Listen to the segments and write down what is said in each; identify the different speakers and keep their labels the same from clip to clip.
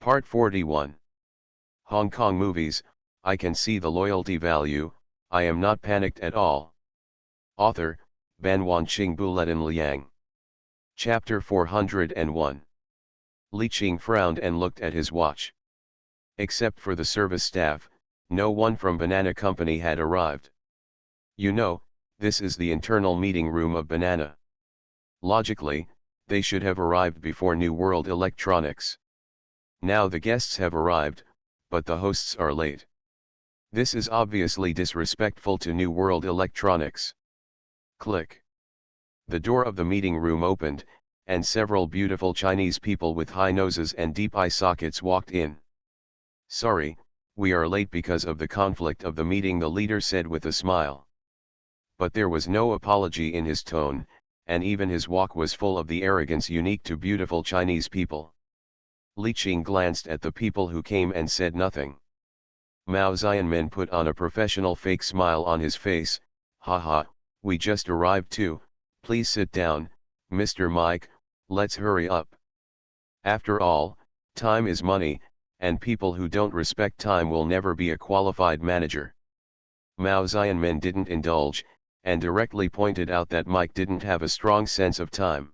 Speaker 1: Part 41. Hong Kong movies, I can see the loyalty value, I am not panicked at all. Author, Ban Wanqing Buletin Liang. Chapter 401. Li Qing frowned and looked at his watch. Except for the service staff, no one from Banana Company had arrived. You know, this is the internal meeting room of Banana. Logically, they should have arrived before New World Electronics. Now the guests have arrived, but the hosts are late. This is obviously disrespectful to New World Electronics. Click. The door of the meeting room opened, and several beautiful Chinese people with high noses and deep eye sockets walked in. Sorry, we are late because of the conflict of the meeting, the leader said with a smile. But there was no apology in his tone, and even his walk was full of the arrogance unique to beautiful Chinese people. Li Qing glanced at the people who came and said nothing. Mao Xianmin put on a professional fake smile on his face. Haha, we just arrived too, please sit down, Mr. Mike, let's hurry up. After all, time is money, and people who don't respect time will never be a qualified manager. Mao Xianmin didn't indulge, and directly pointed out that Mike didn't have a strong sense of time.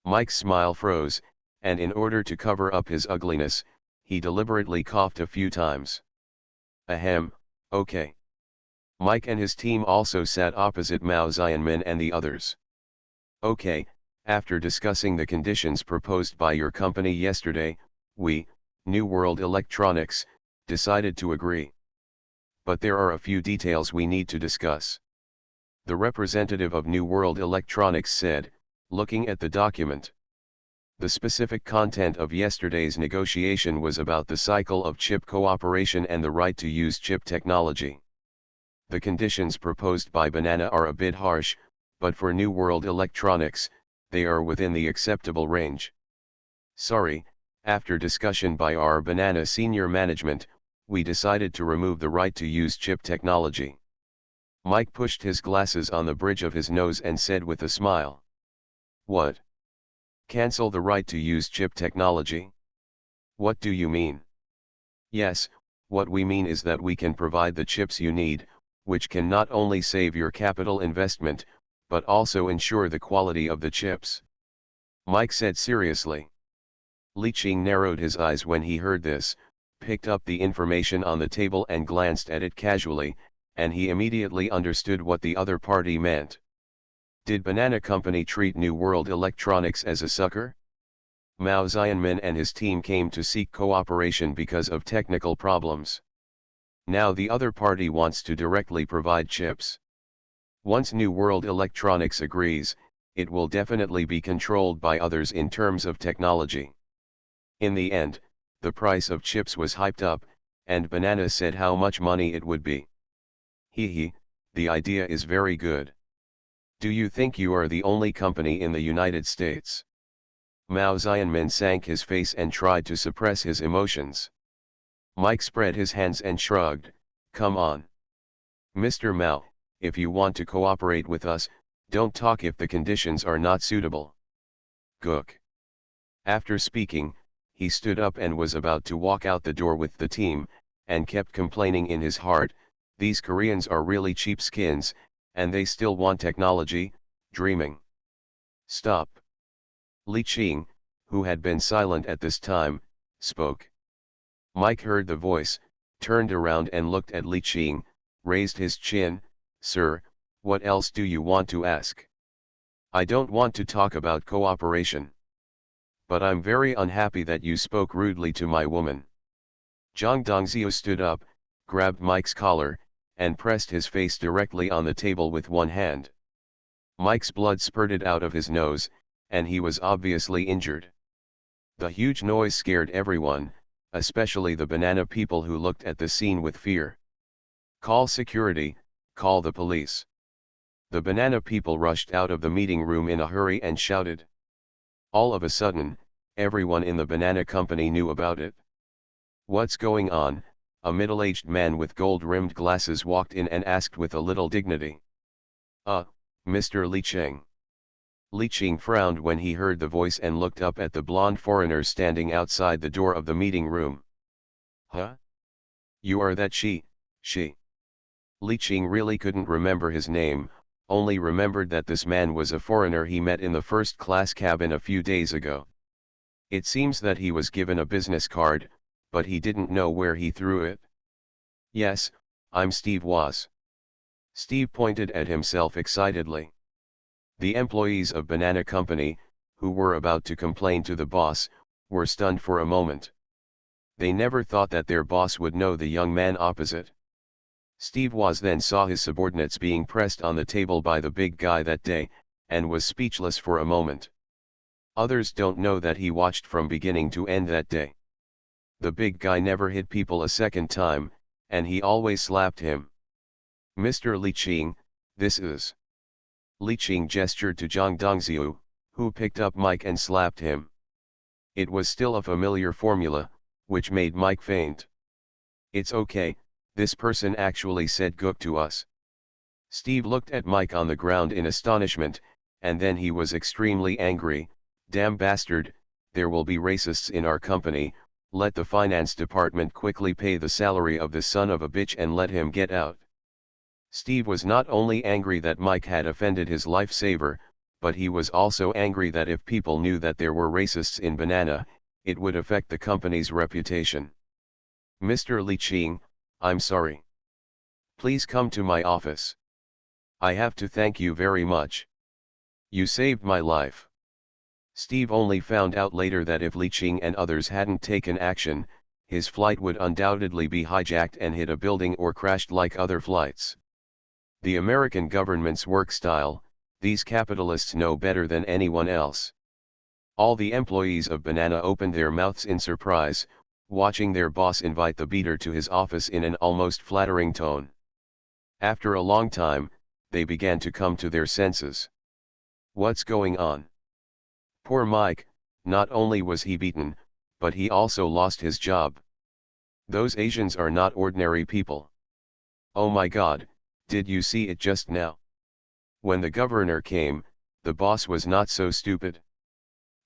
Speaker 1: Mike's smile froze, and in order to cover up his ugliness, he deliberately coughed a few times. Ahem, okay. Mike and his team also sat opposite Mao Xianmin and the others. Okay, after discussing the conditions proposed by your company yesterday, we, New World Electronics, decided to agree. But there are a few details we need to discuss. The representative of New World Electronics said, looking at the document. The specific content of yesterday's negotiation was about the cycle of chip cooperation and the right to use chip technology. The conditions proposed by Banana are a bit harsh, but for New World Electronics, they are within the acceptable range. Sorry, after discussion by our Banana senior management, we decided to remove the right to use chip technology. Mike pushed his glasses on the bridge of his nose and said with a smile. What? Cancel the right to use chip technology? What do you mean? Yes, what we mean is that we can provide the chips you need, which can not only save your capital investment, but also ensure the quality of the chips. Mike said seriously. Li Qing narrowed his eyes when he heard this, picked up the information on the table and glanced at it casually, and he immediately understood what the other party meant. Did Banana Company treat New World Electronics as a sucker? Mao Xianmin and his team came to seek cooperation because of technical problems. Now the other party wants to directly provide chips. Once New World Electronics agrees, it will definitely be controlled by others in terms of technology. In the end, the price of chips was hyped up, and Banana said how much money it would be. Hee, the idea is very good. Do you think you are the only company in the United States? Mao Xianmin sank his face and tried to suppress his emotions. Mike spread his hands and shrugged, come on. Mr. Mao, if you want to cooperate with us, don't talk if the conditions are not suitable. Gook. After speaking, he stood up and was about to walk out the door with the team, and kept complaining in his heart, these Koreans are really cheapskins, and they still want technology, dreaming. Stop. Li Qing, who had been silent at this time, spoke. Mike heard the voice, turned around and looked at Li Qing, raised his chin, Sir, what else do you want to ask? I don't want to talk about cooperation. But I'm very unhappy that you spoke rudely to my woman. Zhang Dongzhou stood up, grabbed Mike's collar, and pressed his face directly on the table with one hand. Mike's blood spurted out of his nose, and he was obviously injured. The huge noise scared everyone, especially the Banana people who looked at the scene with fear. Call security, call the police. The Banana people rushed out of the meeting room in a hurry and shouted. All of a sudden, everyone in the Banana Company knew about it. What's going on? A middle-aged man with gold-rimmed glasses walked in and asked with a little dignity. Mr. Li Qing. Li Qing frowned when he heard the voice and looked up at the blonde foreigner standing outside the door of the meeting room. Huh? You are that she? Li Qing really couldn't remember his name, only remembered that this man was a foreigner he met in the first-class cabin a few days ago. It seems that he was given a business card, but he didn't know where he threw it. Yes, I'm Steve Was. Steve pointed at himself excitedly. The employees of Banana Company, who were about to complain to the boss, were stunned for a moment. They never thought that their boss would know the young man opposite. Steve Was then saw his subordinates being pressed on the table by the big guy that day, and was speechless for a moment. Others don't know that he watched from beginning to end that day. The big guy never hit people a second time, and he always slapped him. Mr. Li Qing, this is... Li Qing gestured to Zhang Dongxiu, who picked up Mike and slapped him. It was still a familiar formula, which made Mike faint. It's okay, this person actually said gook to us. Steve looked at Mike on the ground in astonishment, and then he was extremely angry. Damn bastard, there will be racists in our company, let the finance department quickly pay the salary of this son of a bitch and let him get out. Steve was not only angry that Mike had offended his lifesaver, but he was also angry that if people knew that there were racists in Banana, it would affect the company's reputation. Mr. Li Qing, I'm sorry. Please come to my office. I have to thank you very much. You saved my life. Steve only found out later that if Li Qing and others hadn't taken action, his flight would undoubtedly be hijacked and hit a building or crashed like other flights. The American government's work style, these capitalists know better than anyone else. All the employees of Banana opened their mouths in surprise, watching their boss invite the beater to his office in an almost flattering tone. After a long time, they began to come to their senses. What's going on? Poor Mike, not only was he beaten, but he also lost his job. Those Asians are not ordinary people. Oh my God, did you see it just now? When the governor came, the boss was not so stupid.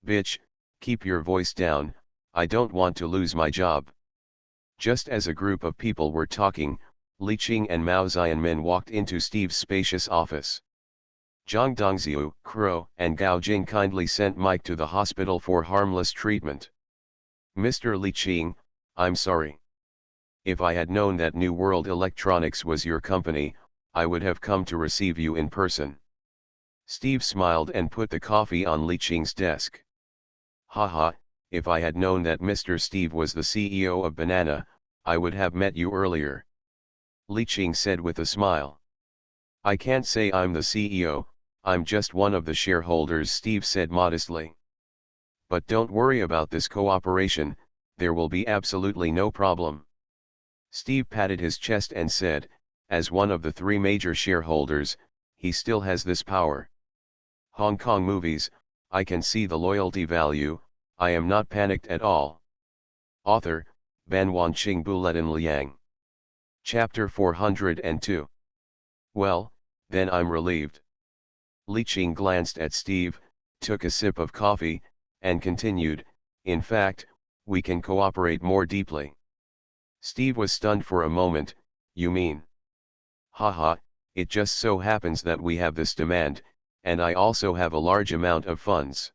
Speaker 1: Bitch, keep your voice down, I don't want to lose my job. Just as a group of people were talking, Li Qing and Mao Xianmin walked into Steve's spacious office. Zhang Dongxiu, Crow, and Gao Jing kindly sent Mike to the hospital for harmless treatment. Mr. Li Qing, I'm sorry. If I had known that New World Electronics was your company, I would have come to receive you in person. Steve smiled and put the coffee on Li Qing's desk. Haha, if I had known that Mr. Steve was the CEO of Banana, I would have met you earlier. Li Qing said with a smile. I can't say I'm the CEO, I'm just one of the shareholders, Steve said modestly. But don't worry about this cooperation, there will be absolutely no problem. Steve patted his chest and said, as one of the three major shareholders, he still has this power. Hong Kong movies, I can see the loyalty value, I am not panicked at all. Author, Ban Wanqing Buletin Liang. Chapter 402. Well, then I'm relieved. Li Qing glanced at Steve, took a sip of coffee, and continued, in fact, we can cooperate more deeply. Steve was stunned for a moment. You mean? Haha, it just so happens that we have this demand, and I also have a large amount of funds.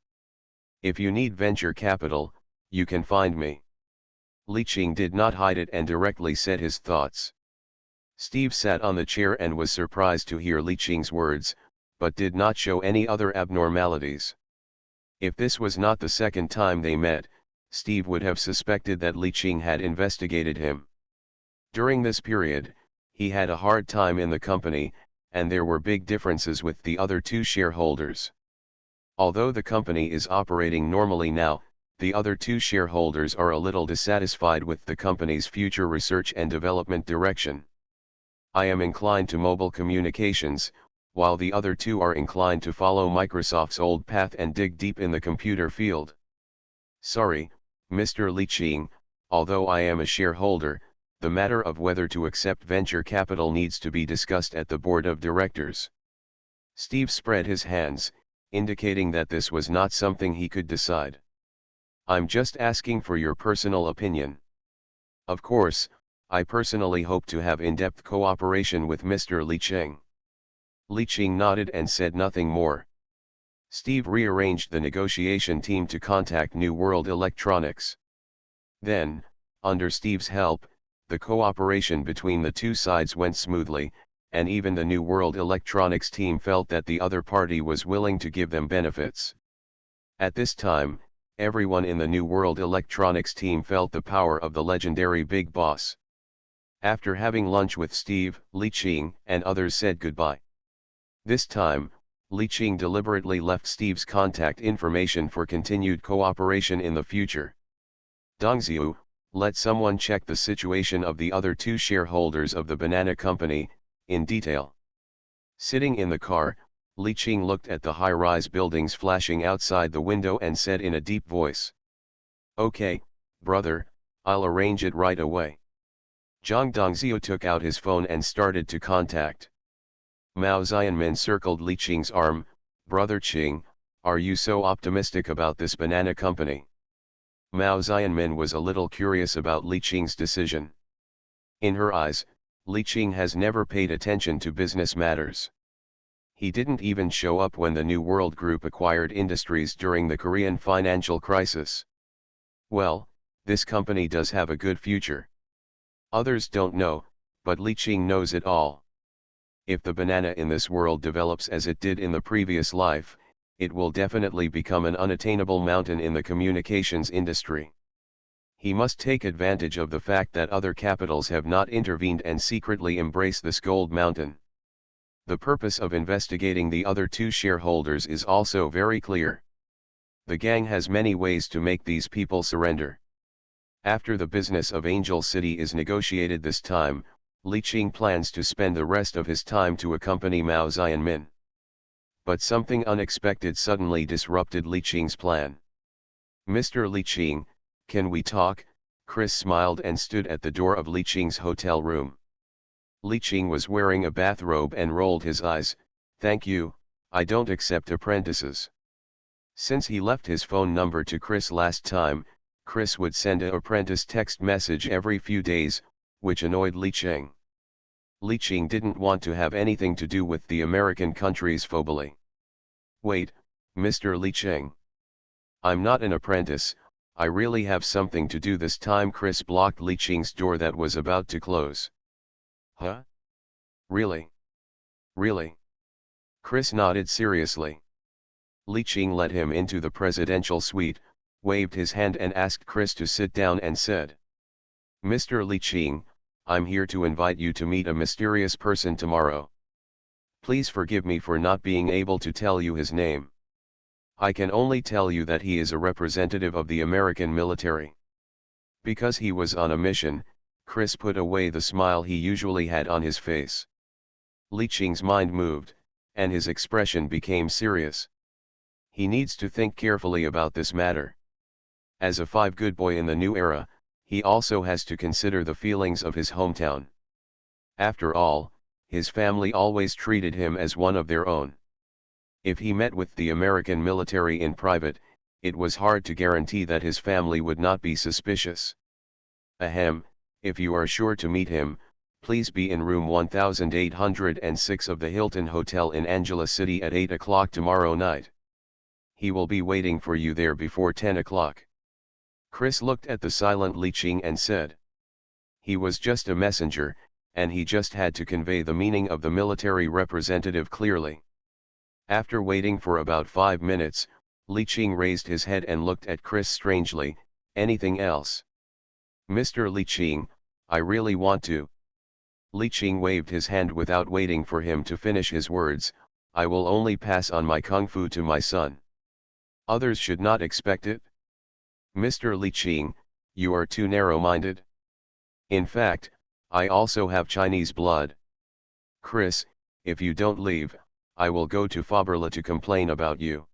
Speaker 1: If you need venture capital, you can find me. Li Qing did not hide it and directly said his thoughts. Steve sat on the chair and was surprised to hear Li Qing's words, but did not show any other abnormalities. If this was not the second time they met, Steve would have suspected that Li Qing had investigated him. During this period, he had a hard time in the company, and there were big differences with the other two shareholders. Although the company is operating normally now, the other two shareholders are a little dissatisfied with the company's future research and development direction. I am inclined to mobile communications, while the other two are inclined to follow Microsoft's old path and dig deep in the computer field. Sorry, Mr. Li Qing, although I am a shareholder, the matter of whether to accept venture capital needs to be discussed at the board of directors. Steve spread his hands, indicating that this was not something he could decide. I'm just asking for your personal opinion. Of course, I personally hope to have in-depth cooperation with Mr. Li Cheng. Li Cheng nodded and said nothing more. Steve rearranged the negotiation team to contact New World Electronics. Then, under Steve's help, the cooperation between the two sides went smoothly, and even the New World Electronics team felt that the other party was willing to give them benefits. At this time, everyone in the New World Electronics team felt the power of the legendary Big Boss. After having lunch with Steve, Li Cheng and others said goodbye. This time, Li Cheng deliberately left Steve's contact information for continued cooperation in the future. Dongxiu, let someone check the situation of the other two shareholders of the banana company, in detail. Sitting in the car, Li Cheng looked at the high-rise buildings flashing outside the window and said in a deep voice. Okay, brother, I'll arrange it right away. Zhang Dongxiu took out his phone and started to contact. Mao Xianmin circled Li Cheng's arm. Brother Cheng, are you so optimistic about this banana company? Mao Xianmin was a little curious about Li Cheng's decision. In her eyes, Li Cheng has never paid attention to business matters. He didn't even show up when the New World Group acquired industries during the Korean financial crisis. Well, this company does have a good future. Others don't know, but Li Cheng knows it all. If the banana in this world develops as it did in the previous life, it will definitely become an unattainable mountain in the communications industry. He must take advantage of the fact that other capitals have not intervened and secretly embrace this gold mountain. The purpose of investigating the other two shareholders is also very clear. The gang has many ways to make these people surrender. After the business of Angel City is negotiated this time, Li Cheng plans to spend the rest of his time to accompany Mao Xianmin. But something unexpected suddenly disrupted Li Cheng's plan. Mr. Li Cheng, can we talk? Chris smiled and stood at the door of Li Cheng's hotel room. Li Cheng was wearing a bathrobe and rolled his eyes. Thank you, I don't accept apprentices. Since he left his phone number to Chris last time, Chris would send an apprentice text message every few days, which annoyed Li Cheng. Li Cheng didn't want to have anything to do with the American country's phobia. Wait, Mr. Li Cheng. I'm not an apprentice, I really have something to do this time. Chris blocked Li Cheng's door that was about to close. Huh? Really? Really? Chris nodded seriously. Li Cheng led him into the presidential suite, waved his hand and asked Chris to sit down and said, Mr. Li Cheng, I'm here to invite you to meet a mysterious person tomorrow. Please forgive me for not being able to tell you his name. I can only tell you that he is a representative of the American military. Because he was on a mission, Chris put away the smile he usually had on his face. Li Cheng's mind moved, and his expression became serious. He needs to think carefully about this matter. As a good boy in the new era, he also has to consider the feelings of his hometown. After all, his family always treated him as one of their own. If he met with the American military in private, it was hard to guarantee that his family would not be suspicious. Ahem, if you are sure to meet him, please be in room 1806 of the Hilton Hotel in Angela City at 8 o'clock tomorrow night. He will be waiting for you there before 10 o'clock. Chris looked at the silent Li Cheng and said. He was just a messenger, and he just had to convey the meaning of the military representative clearly. After waiting for about 5 minutes, Li Cheng raised his head and looked at Chris strangely. Anything else? Mr. Li Cheng, I really want to. Li Cheng waved his hand without waiting for him to finish his words. I will only pass on my kung fu to my son. Others should not expect it. Mr. Li Cheng, you are too narrow-minded. In fact, I also have Chinese blood. Chris, if you don't leave, I will go to Faberla to complain about you.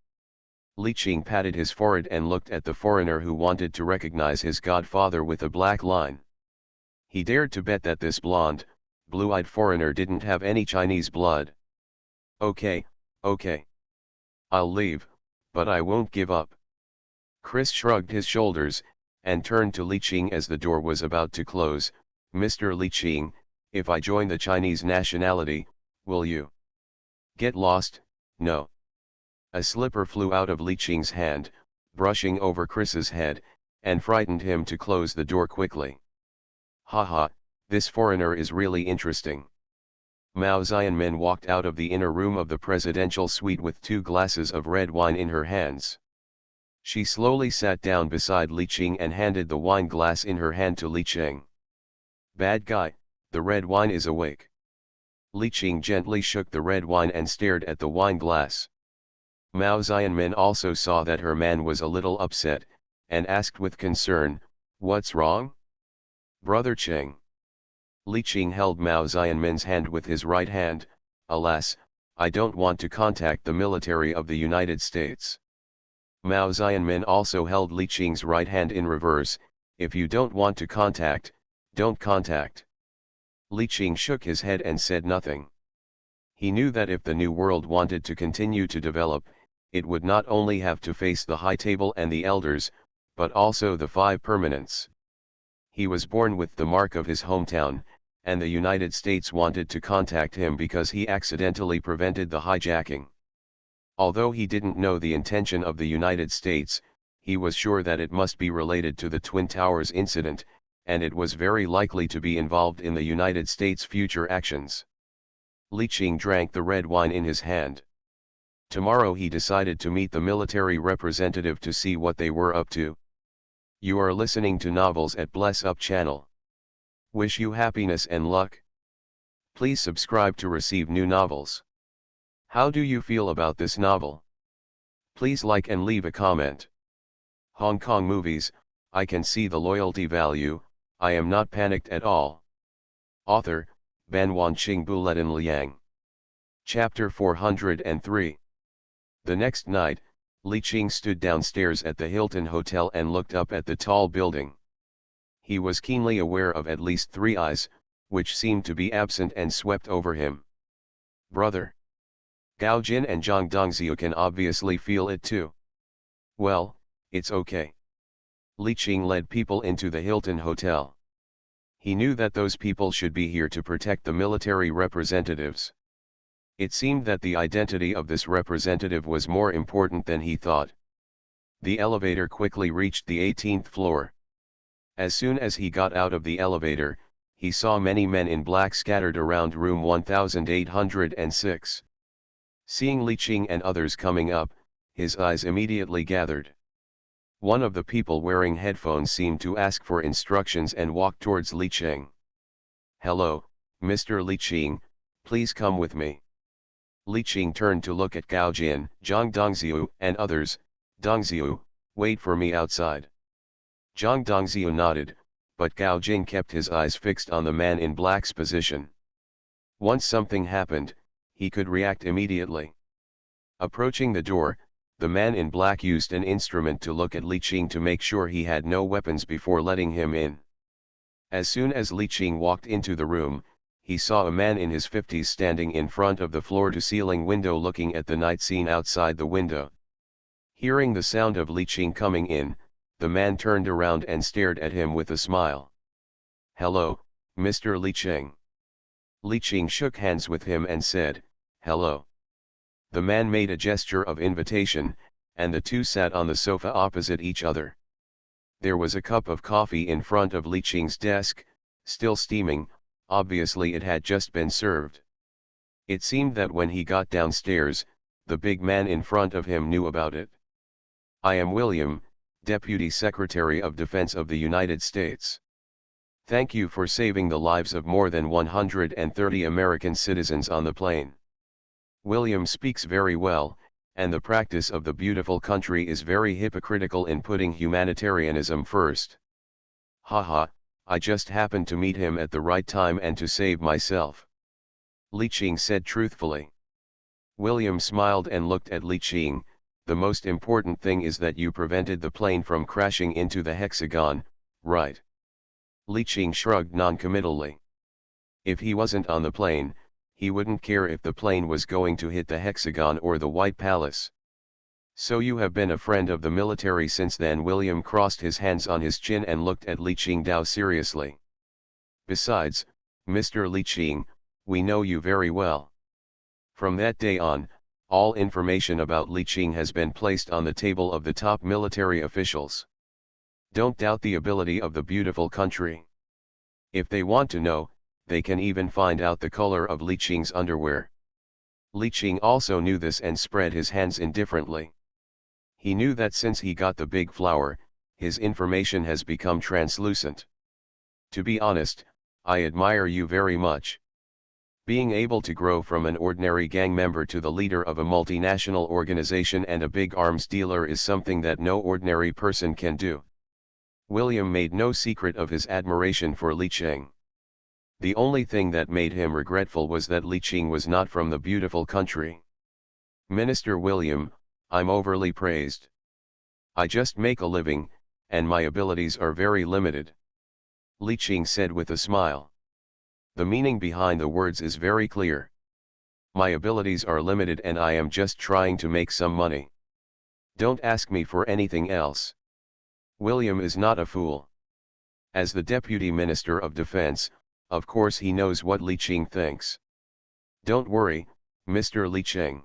Speaker 1: Li Cheng patted his forehead and looked at the foreigner who wanted to recognize his godfather with a black line. He dared to bet that this blonde, blue-eyed foreigner didn't have any Chinese blood. Okay, okay. I'll leave, but I won't give up. Chris shrugged his shoulders, and turned to Li Qing as the door was about to close. Mr. Li Qing, if I join the Chinese nationality, will you get lost? No. A slipper flew out of Li Qing's hand, brushing over Chris's head, and frightened him to close the door quickly. Haha, this foreigner is really interesting. Mao Xianmin walked out of the inner room of the presidential suite with 2 glasses of red wine in her hands. She slowly sat down beside Li Qing and handed the wine glass in her hand to Li Qing. Bad guy, the red wine is awake. Li Qing gently shook the red wine and stared at the wine glass. Mao Xianmin also saw that her man was a little upset, and asked with concern, "What's wrong? Brother Qing?" Li Qing held Mao Xianmin's hand with his right hand. "Alas, I don't want to contact the military of the United States." Mao Xianmin also held Li Qing's right hand in reverse. "If you don't want to contact, don't contact." Li Qing shook his head and said nothing. He knew that if the New World wanted to continue to develop, it would not only have to face the High Table and the Elders, but also the 5 permanents. He was born with the mark of his hometown, and the United States wanted to contact him because he accidentally prevented the hijacking. Although he didn't know the intention of the United States, he was sure that it must be related to the Twin Towers incident, and it was very likely to be involved in the United States' future actions. Li Qing drank the red wine in his hand. Tomorrow he decided to meet the military representative to see what they were up to. You are listening to Novels at Bless Up channel. Wish you happiness and luck. Please subscribe to receive new novels. How do you feel about this novel? Please like and leave a comment. Hong Kong movies, I can see the loyalty value, I am not panicked at all. Author, Ban Wanqing Buletin Liang. Chapter 403. The next night, Li Qing stood downstairs at the Hilton Hotel and looked up at the tall building. He was keenly aware of at least 3 eyes, which seemed to be absent and swept over him. Brother. Gao Jin and Zhang Dongxiu can obviously feel it too. Well, it's okay. Li Qing led people into the Hilton Hotel. He knew that those people should be here to protect the military representatives. It seemed that the identity of this representative was more important than he thought. The elevator quickly reached the 18th floor. As soon as he got out of the elevator, he saw many men in black scattered around room 1806. Seeing Li Qing and others coming up, his eyes immediately gathered. One of the people wearing headphones seemed to ask for instructions and walked towards Li Qing. "Hello, Mr. Li Qing, please come with me." Li Qing turned to look at Gao Jin, Zhang Dongxiu, and others. "Dongxiu, wait for me outside." Zhang Dongxiu nodded, but Gao Jin kept his eyes fixed on the man in black's position. Once something happened, he could react immediately. Approaching the door, the man in black used an instrument to look at Li Qing to make sure he had no weapons before letting him in. As soon as Li Qing walked into the room, he saw a man in his 50s standing in front of the floor-to-ceiling window looking at the night scene outside the window. Hearing the sound of Li Qing coming in, the man turned around and stared at him with a smile. "Hello, Mr. Li Qing." Li Qing shook hands with him and said, "Hello." The man made a gesture of invitation, and the two sat on the sofa opposite each other. There was a cup of coffee in front of Li Qing's desk, still steaming, obviously it had just been served. It seemed that when he got downstairs, the big man in front of him knew about it. "I am William, Deputy Secretary of Defense of the United States. Thank you for saving the lives of more than 130 American citizens on the plane. William speaks very well, and the practice of the beautiful country is very hypocritical in putting humanitarianism first. Haha, I just happened to meet him at the right time and to save myself." Li Qing said truthfully. William smiled and looked at Li Qing. "The most important thing is that you prevented the plane from crashing into the hexagon, right?" Li Qing shrugged noncommittally. If he wasn't on the plane, he wouldn't care if the plane was going to hit the hexagon or the White Palace. So you have been a friend of the military since then. William crossed his hands on his chin and looked at Li Qingdao seriously. Besides, Mr. Li Qing, we know you very well. From that day on, all information about Li Qing has been placed on the table of the top military officials. Don't doubt the ability of the beautiful country. If they want to know, they can even find out the color of Li Qing's underwear. Li Qing also knew this and spread his hands indifferently. He knew that since he got the big flower, his information has become translucent. To be honest, I admire you very much. Being able to grow from an ordinary gang member to the leader of a multinational organization and a big arms dealer is something that no ordinary person can do. William made no secret of his admiration for Li Qing. The only thing that made him regretful was that Li Qing was not from the beautiful country. Minister William, I'm overly praised. I just make a living, and my abilities are very limited. Li Qing said with a smile. The meaning behind the words is very clear. My abilities are limited and I am just trying to make some money. Don't ask me for anything else. William is not a fool. As the Deputy Minister of Defense, of course he knows what Li Qing thinks. Don't worry, Mr. Li Qing.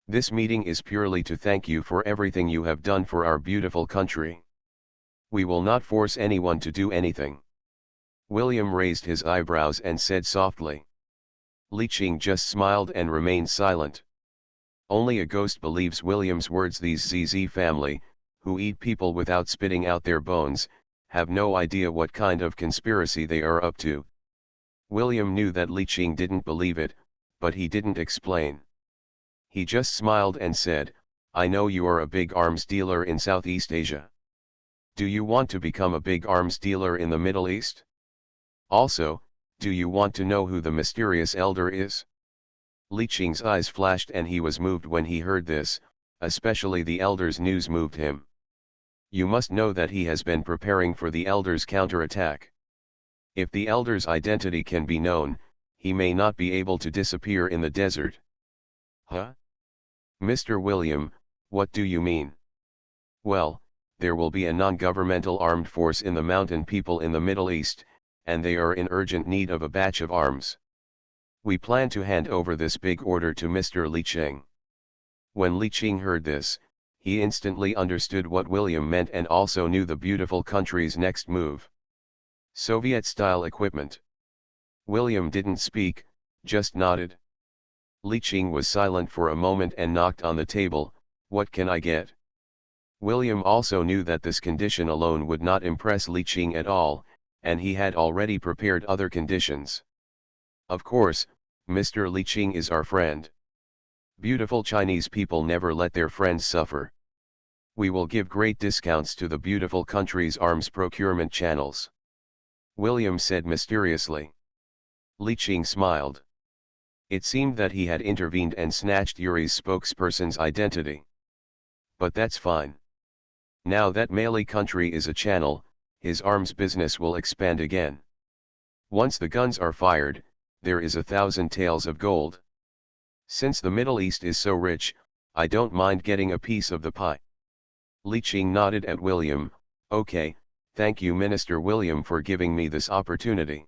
Speaker 1: This meeting is purely to thank you for everything you have done for our beautiful country. We will not force anyone to do anything. William raised his eyebrows and said softly. Li Qing just smiled and remained silent. Only a ghost believes William's words. These ZZ family, who eat people without spitting out their bones, have no idea what kind of conspiracy they are up to. William knew that Li Qing didn't believe it, but he didn't explain. He just smiled and said, I know you are a big arms dealer in Southeast Asia. Do you want to become a big arms dealer in the Middle East? Also, do you want to know who the mysterious elder is? Li Qing's eyes flashed and he was moved when he heard this, especially the elder's news moved him. You must know that he has been preparing for the elder's counterattack. If the elder's identity can be known, he may not be able to disappear in the desert. Huh? Mr. William, what do you mean? Well, there will be a non-governmental armed force in the mountain people in the Middle East, and they are in urgent need of a batch of arms. We plan to hand over this big order to Mr. Li Qing. When Li Qing heard this, he instantly understood what William meant and also knew the beautiful country's next move. Soviet-style equipment. William didn't speak, just nodded. Li Qing was silent for a moment and knocked on the table. What can I get? William also knew that this condition alone would not impress Li Qing at all, and he had already prepared other conditions. Of course, Mr. Li Qing is our friend. Beautiful Chinese people never let their friends suffer. We will give great discounts to the beautiful country's arms procurement channels. William said mysteriously. Li Qing smiled. It seemed that he had intervened and snatched Yuri's spokesperson's identity. But that's fine. Now that Mali country is a channel, his arms business will expand again. Once the guns are fired, there is 1,000 taels of gold. Since the Middle East is so rich, I don't mind getting a piece of the pie. Li Qing nodded at William. Okay, thank you Minister William for giving me this opportunity.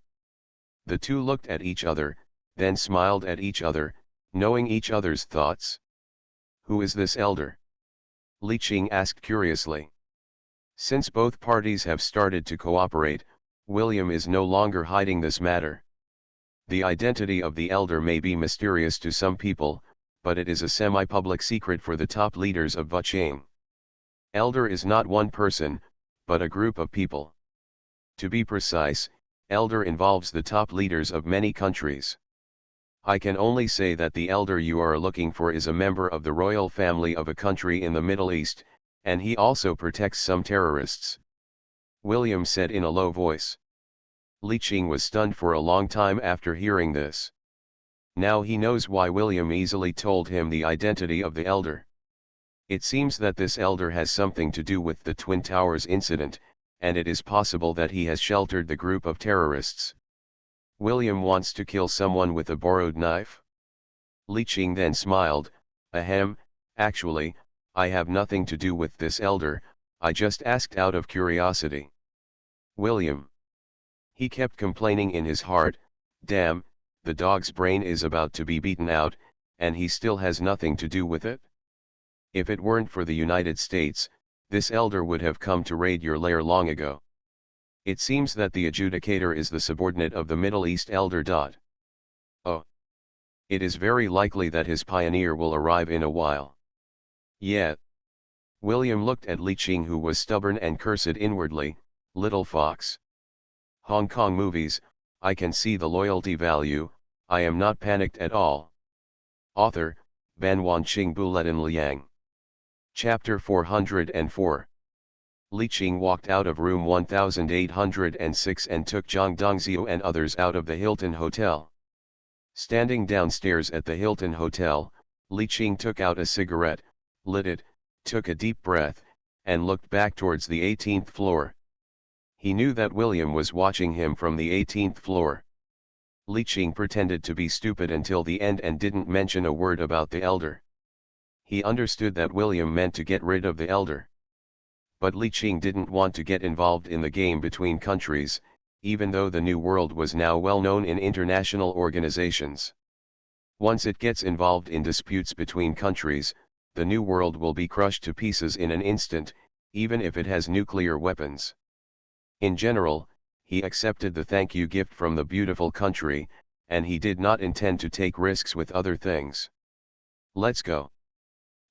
Speaker 1: The two looked at each other, then smiled at each other, knowing each other's thoughts. Who is this elder? Li Qing asked curiously. Since both parties have started to cooperate, William is no longer hiding this matter. The identity of the elder may be mysterious to some people, but it is a semi-public secret for the top leaders of Vuchang. Elder is not one person, but a group of people. To be precise, elder involves the top leaders of many countries. I can only say that the elder you are looking for is a member of the royal family of a country in the Middle East, and he also protects some terrorists. William said in a low voice. Li Qing was stunned for a long time after hearing this. Now he knows why William easily told him the identity of the elder. It seems that this elder has something to do with the Twin Towers incident, and it is possible that he has sheltered the group of terrorists. William wants to kill someone with a borrowed knife? Li Qing then smiled. Ahem, actually, I have nothing to do with this elder, I just asked out of curiosity. William. He kept complaining in his heart, damn, the dog's brain is about to be beaten out, and he still has nothing to do with it? If it weren't for the United States, this elder would have come to raid your lair long ago. It seems that the adjudicator is the subordinate of the Middle East elder. Oh. It is very likely that his pioneer will arrive in a while. Yeah. William looked at Li Qing, who was stubborn and cursed inwardly, little fox. Hong Kong movies, I can see the loyalty value, I am not panicked at all. Author, Ban Wanqing Buletin Liang. Chapter 404. Li Qing walked out of room 1806 and took Zhang Dongxiu and others out of the Hilton Hotel. Standing downstairs at the Hilton Hotel, Li Qing took out a cigarette, lit it, took a deep breath, and looked back towards the 18th floor. He knew that William was watching him from the 18th floor. Li Qing pretended to be stupid until the end and didn't mention a word about the elder. He understood that William meant to get rid of the elder. But Li Qing didn't want to get involved in the game between countries, even though the New World was now well known in international organizations. Once it gets involved in disputes between countries, the New World will be crushed to pieces in an instant, even if it has nuclear weapons. In general, he accepted the thank you gift from the beautiful country, and he did not intend to take risks with other things. Let's go.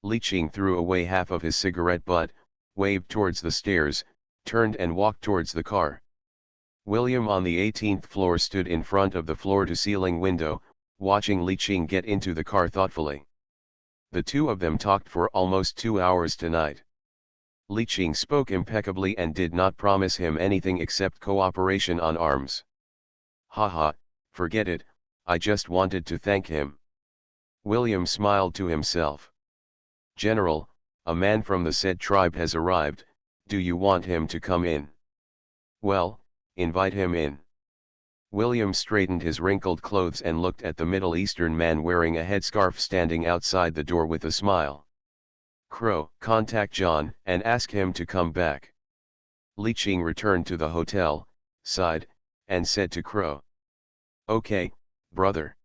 Speaker 1: Li Qing threw away half of his cigarette butt, waved towards the stairs, turned and walked towards the car. William on the 18th floor stood in front of the floor-to-ceiling window, watching Li Qing get into the car thoughtfully. The two of them talked for almost 2 hours tonight. Li Qing spoke impeccably and did not promise him anything except cooperation on arms. Haha, forget it, I just wanted to thank him. William smiled to himself. General, a man from the said tribe has arrived, do you want him to come in? Well, invite him in. William straightened his wrinkled clothes and looked at the Middle Eastern man wearing a headscarf standing outside the door with a smile. Crow, contact John and ask him to come back. Li Qing returned to the hotel, sighed, and said to Crow. Okay, brother.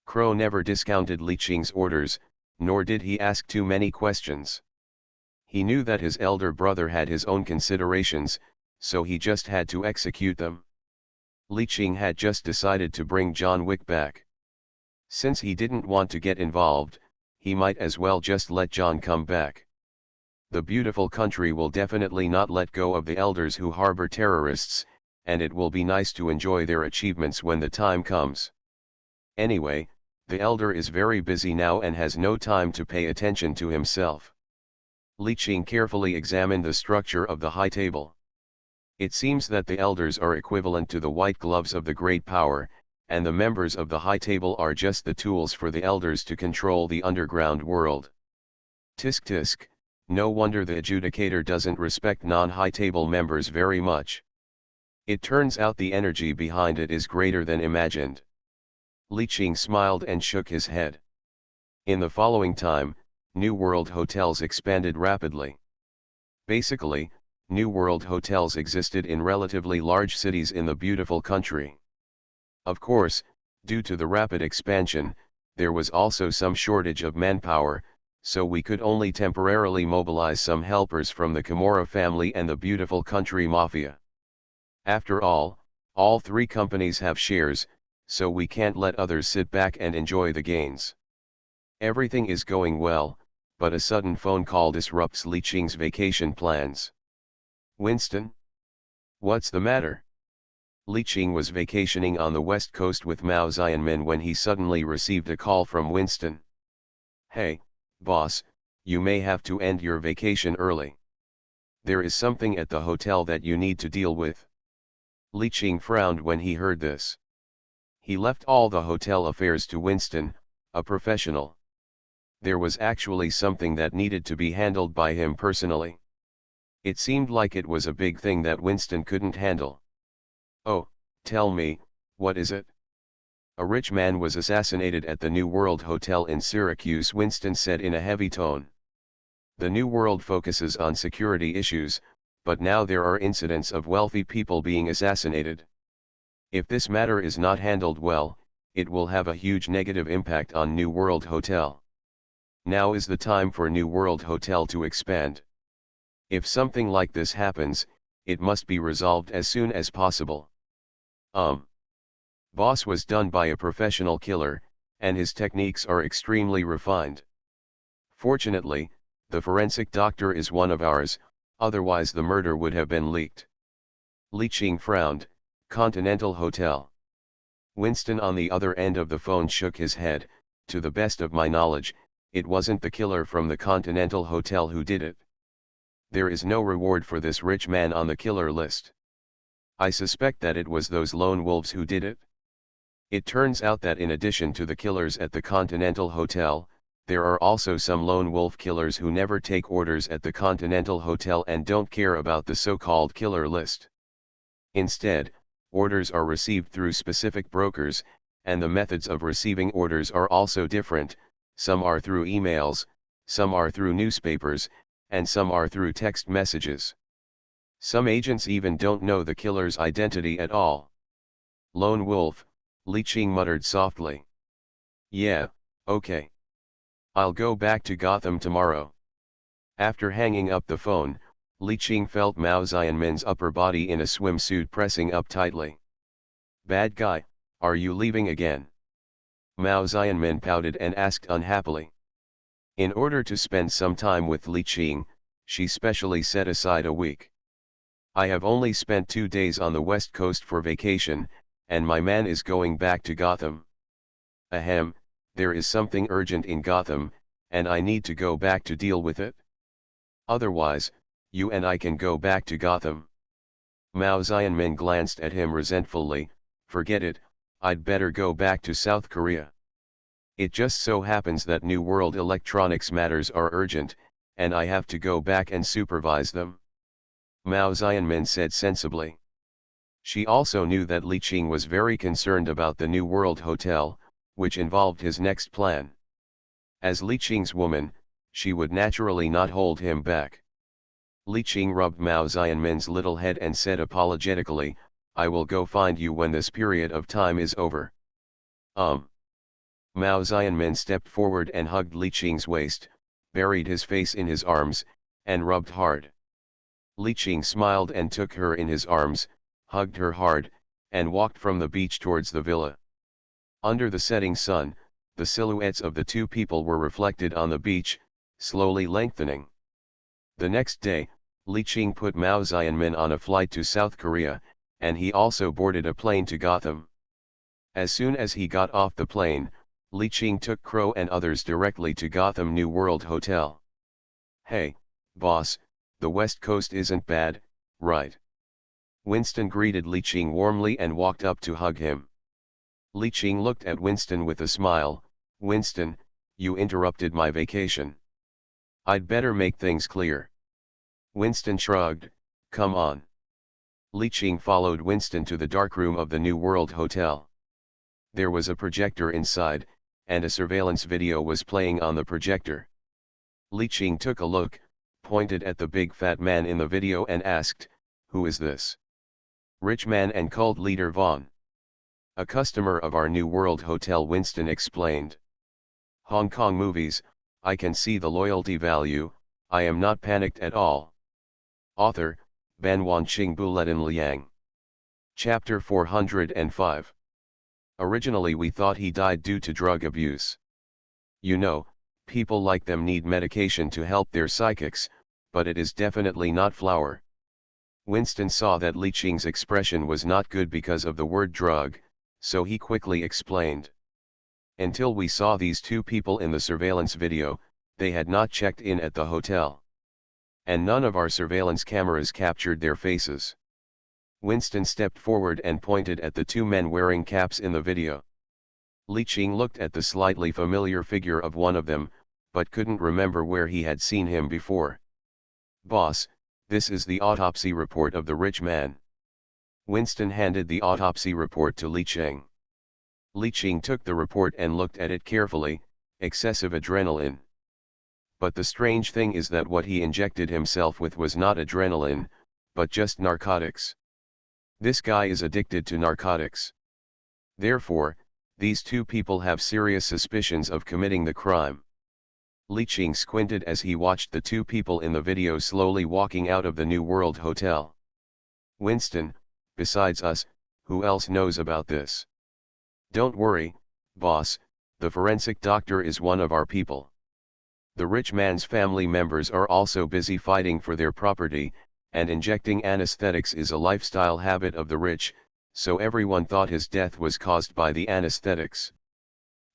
Speaker 1: Crow never discounted Li Qing's orders, nor did he ask too many questions. He knew that his elder brother had his own considerations, so he just had to execute them. Li Qing had just decided to bring John Wick back. Since he didn't want to get involved, he might as well just let John come back. The beautiful country will definitely not let go of the elders who harbor terrorists, and it will be nice to enjoy their achievements when the time comes. Anyway, the elder is very busy now and has no time to pay attention to himself. Li Qing carefully examined the structure of the high table. It seems that the elders are equivalent to the white gloves of the great power, and the members of the high table are just the tools for the elders to control the underground world. Tisk tisk, no wonder the adjudicator doesn't respect non-high table members very much. It turns out the energy behind it is greater than imagined. Li Qing smiled and shook his head. In the following time, New World hotels expanded rapidly. Basically, New World hotels existed in relatively large cities in the beautiful country. Of course, due to the rapid expansion, there was also some shortage of manpower, so we could only temporarily mobilize some helpers from the Kimura family and the beautiful country mafia. After all three companies have shares, so we can't let others sit back and enjoy the gains. Everything is going well, but a sudden phone call disrupts Li Qing's vacation plans. Winston? What's the matter? Li Qing was vacationing on the west coast with Mao Xianmin when he suddenly received a call from Winston. Hey, boss, you may have to end your vacation early. There is something at the hotel that you need to deal with. Li Qing frowned when he heard this. He left all the hotel affairs to Winston, a professional. There was actually something that needed to be handled by him personally. It seemed like it was a big thing that Winston couldn't handle. Oh, tell me, what is it? A rich man was assassinated at the New World Hotel in Syracuse, Winston said in a heavy tone. The New World focuses on security issues, but now there are incidents of wealthy people being assassinated. If this matter is not handled well, it will have a huge negative impact on New World Hotel. Now is the time for New World Hotel to expand. If something like this happens, it must be resolved as soon as possible. Boss was done by a professional killer, and his techniques are extremely refined. Fortunately, the forensic doctor is one of ours, otherwise the murder would have been leaked. Li Qing frowned. Continental Hotel. Winston on the other end of the phone shook his head. To the best of my knowledge, it wasn't the killer from the Continental Hotel who did it. There is no reward for this rich man on the killer list. I suspect that it was those lone wolves who did it. It turns out that in addition to the killers at the Continental Hotel, there are also some lone wolf killers who never take orders at the Continental Hotel and don't care about the so-called killer list. Instead, orders are received through specific brokers, and the methods of receiving orders are also different. Some are through emails, some are through newspapers, and some are through text messages. Some agents even don't know the killer's identity at all. Lone wolf, Li Qing muttered softly. Yeah, okay. I'll go back to Gotham tomorrow. After hanging up the phone, Li Qing felt Mao Xianmin's upper body in a swimsuit pressing up tightly. Bad guy, are you leaving again? Mao Xianmin pouted and asked unhappily. In order to spend some time with Li Qing, she specially set aside a week. I have only spent 2 days on the West Coast for vacation, and my man is going back to Gotham. Ahem, there is something urgent in Gotham, and I need to go back to deal with it. Otherwise, you and I can go back to Gotham. Mao Xianmin glanced at him resentfully. Forget it, I'd better go back to South Korea. It just so happens that New World electronics matters are urgent, and I have to go back and supervise them. Mao Xianmin said sensibly. She also knew that Li Qing was very concerned about the New World Hotel, which involved his next plan. As Li Qing's woman, she would naturally not hold him back. Li Qing rubbed Mao Xianmin's little head and said apologetically, I will go find you when this period of time is over. Mao Xianmin stepped forward and hugged Li Qing's waist, buried his face in his arms, and rubbed hard. Li Qing smiled and took her in his arms, hugged her hard, and walked from the beach towards the villa. Under the setting sun, the silhouettes of the two people were reflected on the beach, slowly lengthening. The next day, Li Qing put Mao Xianmin on a flight to South Korea, and he also boarded a plane to Gotham. As soon as he got off the plane, Li Qing took Crow and others directly to Gotham New World Hotel. Hey, boss, the West Coast isn't bad, right? Winston greeted Li Qing warmly and walked up to hug him. Li Qing looked at Winston with a smile. Winston, you interrupted my vacation. I'd better make things clear. Winston shrugged. Come on. Li Qing followed Winston to the darkroom of the New World Hotel. There was a projector inside, and a surveillance video was playing on the projector. Li Qing took a look, pointed at the big fat man in the video and asked, who is this? Rich man and cult leader Vaughn. A customer of our New World Hotel, Winston explained. Hong Kong movies, I can see the loyalty value, I am not panicked at all. Author, Ban Wanqing Buletin Liang. Chapter 405. Originally we thought he died due to drug abuse. You know, people like them need medication to help their psychics, but it is definitely not flour. Winston saw that Li Qing's expression was not good because of the word drug, so he quickly explained. Until we saw these two people in the surveillance video, they had not checked in at the hotel. And none of our surveillance cameras captured their faces. Winston stepped forward and pointed at the two men wearing caps in the video. Li Qing looked at the slightly familiar figure of one of them, but couldn't remember where he had seen him before. Boss, this is the autopsy report of the rich man. Winston handed the autopsy report to Li Qing. Li Qing took the report and looked at it carefully. Excessive adrenaline. But the strange thing is that what he injected himself with was not adrenaline, but just narcotics. This guy is addicted to narcotics. Therefore, these two people have serious suspicions of committing the crime. Li Qing squinted as he watched the two people in the video slowly walking out of the New World Hotel. Winston, besides us, who else knows about this? Don't worry, boss, the forensic doctor is one of our people. The rich man's family members are also busy fighting for their property, and injecting anesthetics is a lifestyle habit of the rich, so everyone thought his death was caused by the anesthetics.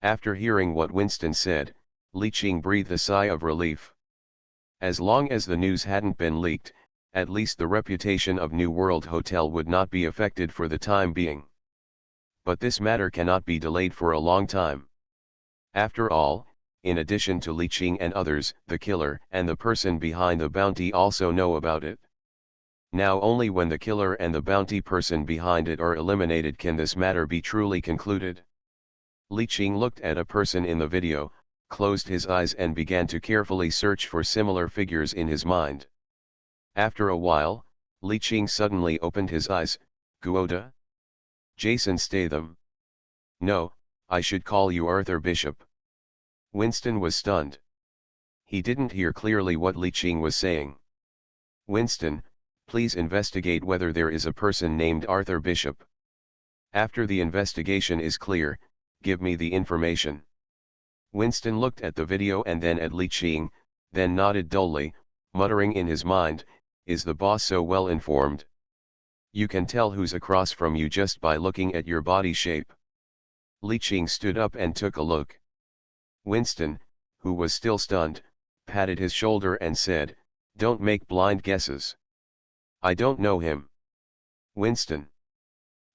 Speaker 1: After hearing what Winston said, Li Qing breathed a sigh of relief. As long as the news hadn't been leaked, at least the reputation of New World Hotel would not be affected for the time being. But this matter cannot be delayed for a long time. After all, in addition to Li Qing and others, the killer and the person behind the bounty also know about it. Now only when the killer and the bounty person behind it are eliminated can this matter be truly concluded. Li Qing looked at a person in the video, closed his eyes and began to carefully search for similar figures in his mind. After a while, Li Qing suddenly opened his eyes. Guoda? Jason Statham? No, I should call you Arthur Bishop. Winston was stunned. He didn't hear clearly what Li Qing was saying. Winston, please investigate whether there is a person named Arthur Bishop. After the investigation is clear, give me the information. Winston looked at the video and then at Li Qing, then nodded dully, muttering in his mind, is the boss so well informed? You can tell who's across from you just by looking at your body shape. Li Qing stood up and took a look. Winston, who was still stunned, patted his shoulder and said, don't make blind guesses. I don't know him. Winston.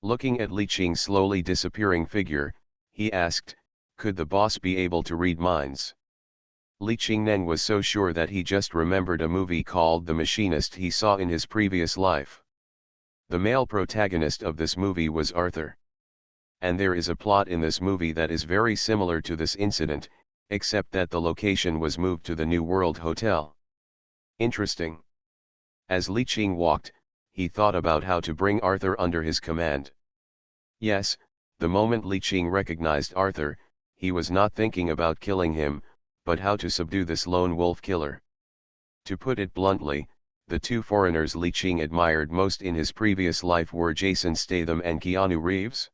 Speaker 1: Looking at Li Qing's slowly disappearing figure, he asked, could the boss be able to read minds? Li Qingneng was so sure that he just remembered a movie called The Machinist he saw in his previous life. The male protagonist of this movie was Arthur. And there is a plot in this movie that is very similar to this incident, except that the location was moved to the New World Hotel. Interesting. As Li Qing walked, he thought about how to bring Arthur under his command. Yes, the moment Li Qing recognized Arthur, he was not thinking about killing him, but how to subdue this lone wolf killer. To put it bluntly, the two foreigners Li Qing admired most in his previous life were Jason Statham and Keanu Reeves.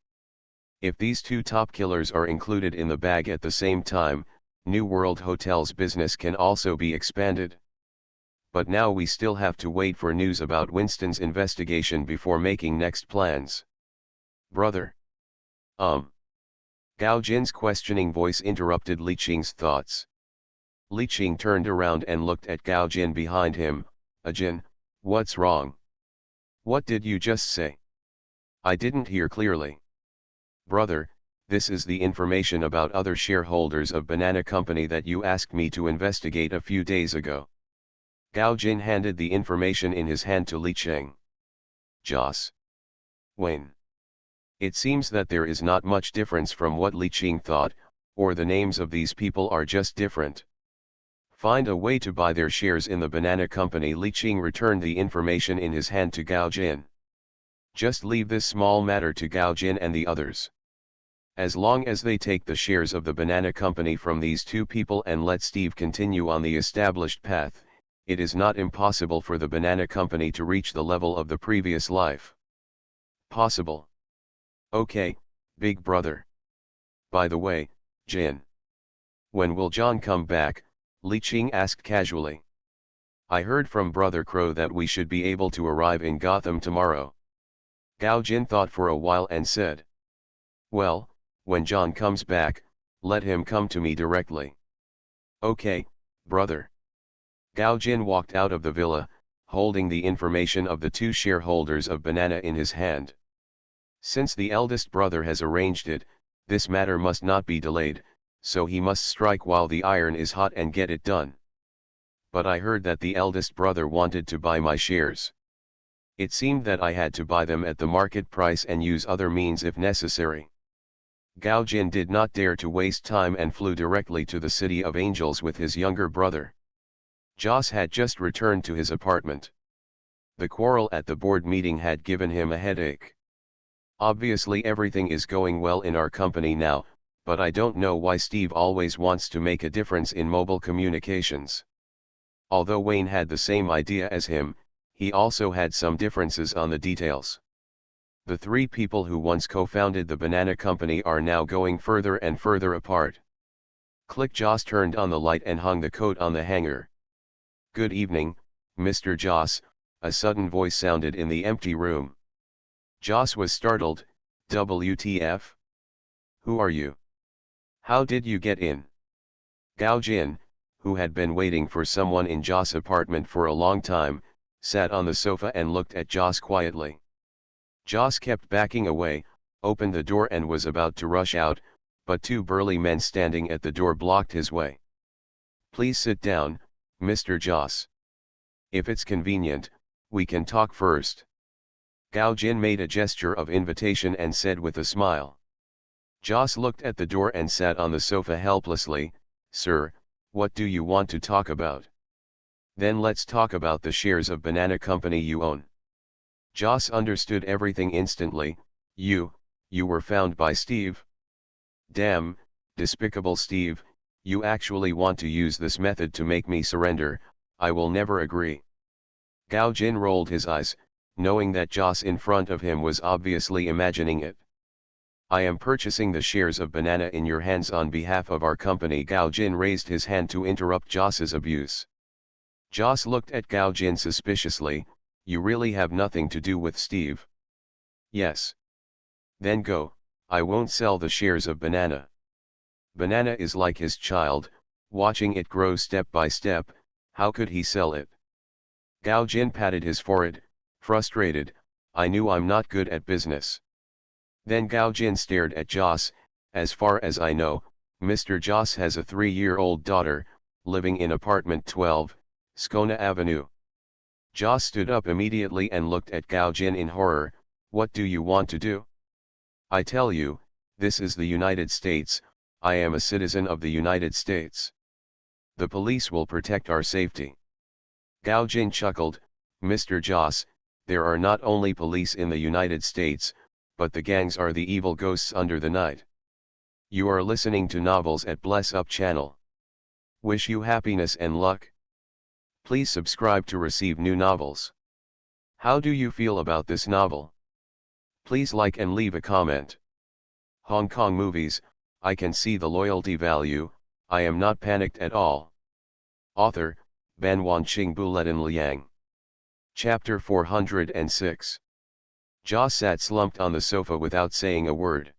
Speaker 1: If these two top killers are included in the bag at the same time, New World Hotel's business can also be expanded. But now we still have to wait for news about Winston's investigation before making next plans. Brother. Gao Jin's questioning voice interrupted Li Qing's thoughts. Li Qing turned around and looked at Gao Jin behind him. Jin, what's wrong? What did you just say? I didn't hear clearly. Brother, this is the information about other shareholders of Banana Company that you asked me to investigate a few days ago. Gao Jin handed the information in his hand to Li Qing. Joss. Wayne. It seems that there is not much difference from what Li Qing thought, or the names of these people are just different. Find a way to buy their shares in the Banana Company. Li Qing returned the information in his hand to Gao Jin. Just leave this small matter to Gao Jin and the others. As long as they take the shares of the Banana Company from these two people and let Steve continue on the established path, it is not impossible for the Banana Company to reach the level of the previous life. Possible. Okay, big brother. By the way, Jin. When will John come back? Li Qing asked casually. I heard from Brother Crow that we should be able to arrive in Gotham tomorrow. Gao Jin thought for a while and said. Well, when John comes back, let him come to me directly. Okay, brother. Gao Jin walked out of the villa, holding the information of the two shareholders of Banana in his hand. Since the eldest brother has arranged it, this matter must not be delayed, so he must strike while the iron is hot and get it done. But I heard that the eldest brother wanted to buy my shares. It seemed that I had to buy them at the market price and use other means if necessary. Gao Jin did not dare to waste time and flew directly to the City of Angels with his younger brother. Joss had just returned to his apartment. The quarrel at the board meeting had given him a headache. Obviously everything is going well in our company now, but I don't know why Steve always wants to make a difference in mobile communications. Although Wayne had the same idea as him, he also had some differences on the details. The three people who once co-founded the banana company are now going further and further apart. Click. Joss turned on the light and hung the coat on the hanger. "Good evening, Mr. Joss," a sudden voice sounded in the empty room. Joss was startled. "WTF? Who are you? How did you get in?" Gao Jin, who had been waiting for someone in Joss' apartment for a long time, sat on the sofa and looked at Joss quietly. Joss kept backing away, opened the door and was about to rush out, but two burly men standing at the door blocked his way. "Please sit down, Mr. Joss. If it's convenient, we can talk first." Gao Jin made a gesture of invitation and said with a smile. Joss looked at the door and sat on the sofa helplessly. "Sir, what do you want to talk about?" "Then let's talk about the shares of banana company you own." Joss understood everything instantly. You were found by Steve?" "Damn, despicable Steve, you actually want to use this method to make me surrender. I will never agree." Gao Jin rolled his eyes, knowing that Joss in front of him was obviously imagining it. "I am purchasing the shares of banana in your hands on behalf of our company." Gao Jin raised his hand to interrupt Joss's abuse. Joss looked at Gao Jin suspiciously. "You really have nothing to do with Steve?" "Yes." "Then go. I won't sell the shares of banana." Banana is like his child, watching it grow step by step. How could he sell it? Gao Jin patted his forehead, frustrated. "I knew I'm not good at business." Then Gao Jin stared at Joss. "As far as I know, Mr. Joss has a 3-year-old daughter, living in apartment 12, Skona Avenue." Joss stood up immediately and looked at Gao Jin in horror. "What do you want to do?" "I tell you, this is the United States. I am a citizen of the United States. The police will protect our safety." Gao Jin chuckled. "Mr. Joss, there are not only police in the United States, but the gangs are the evil ghosts under the night." You are listening to Novels at Bless Up channel. Wish you happiness and luck. Please subscribe to receive new novels. How do you feel about this novel? Please like and leave a comment. Hong Kong movies, I can see the loyalty value. I am not panicked at all. Author, Ban Wanqing Buletin Liang. Chapter 406. Joss sat slumped on the sofa without saying a word.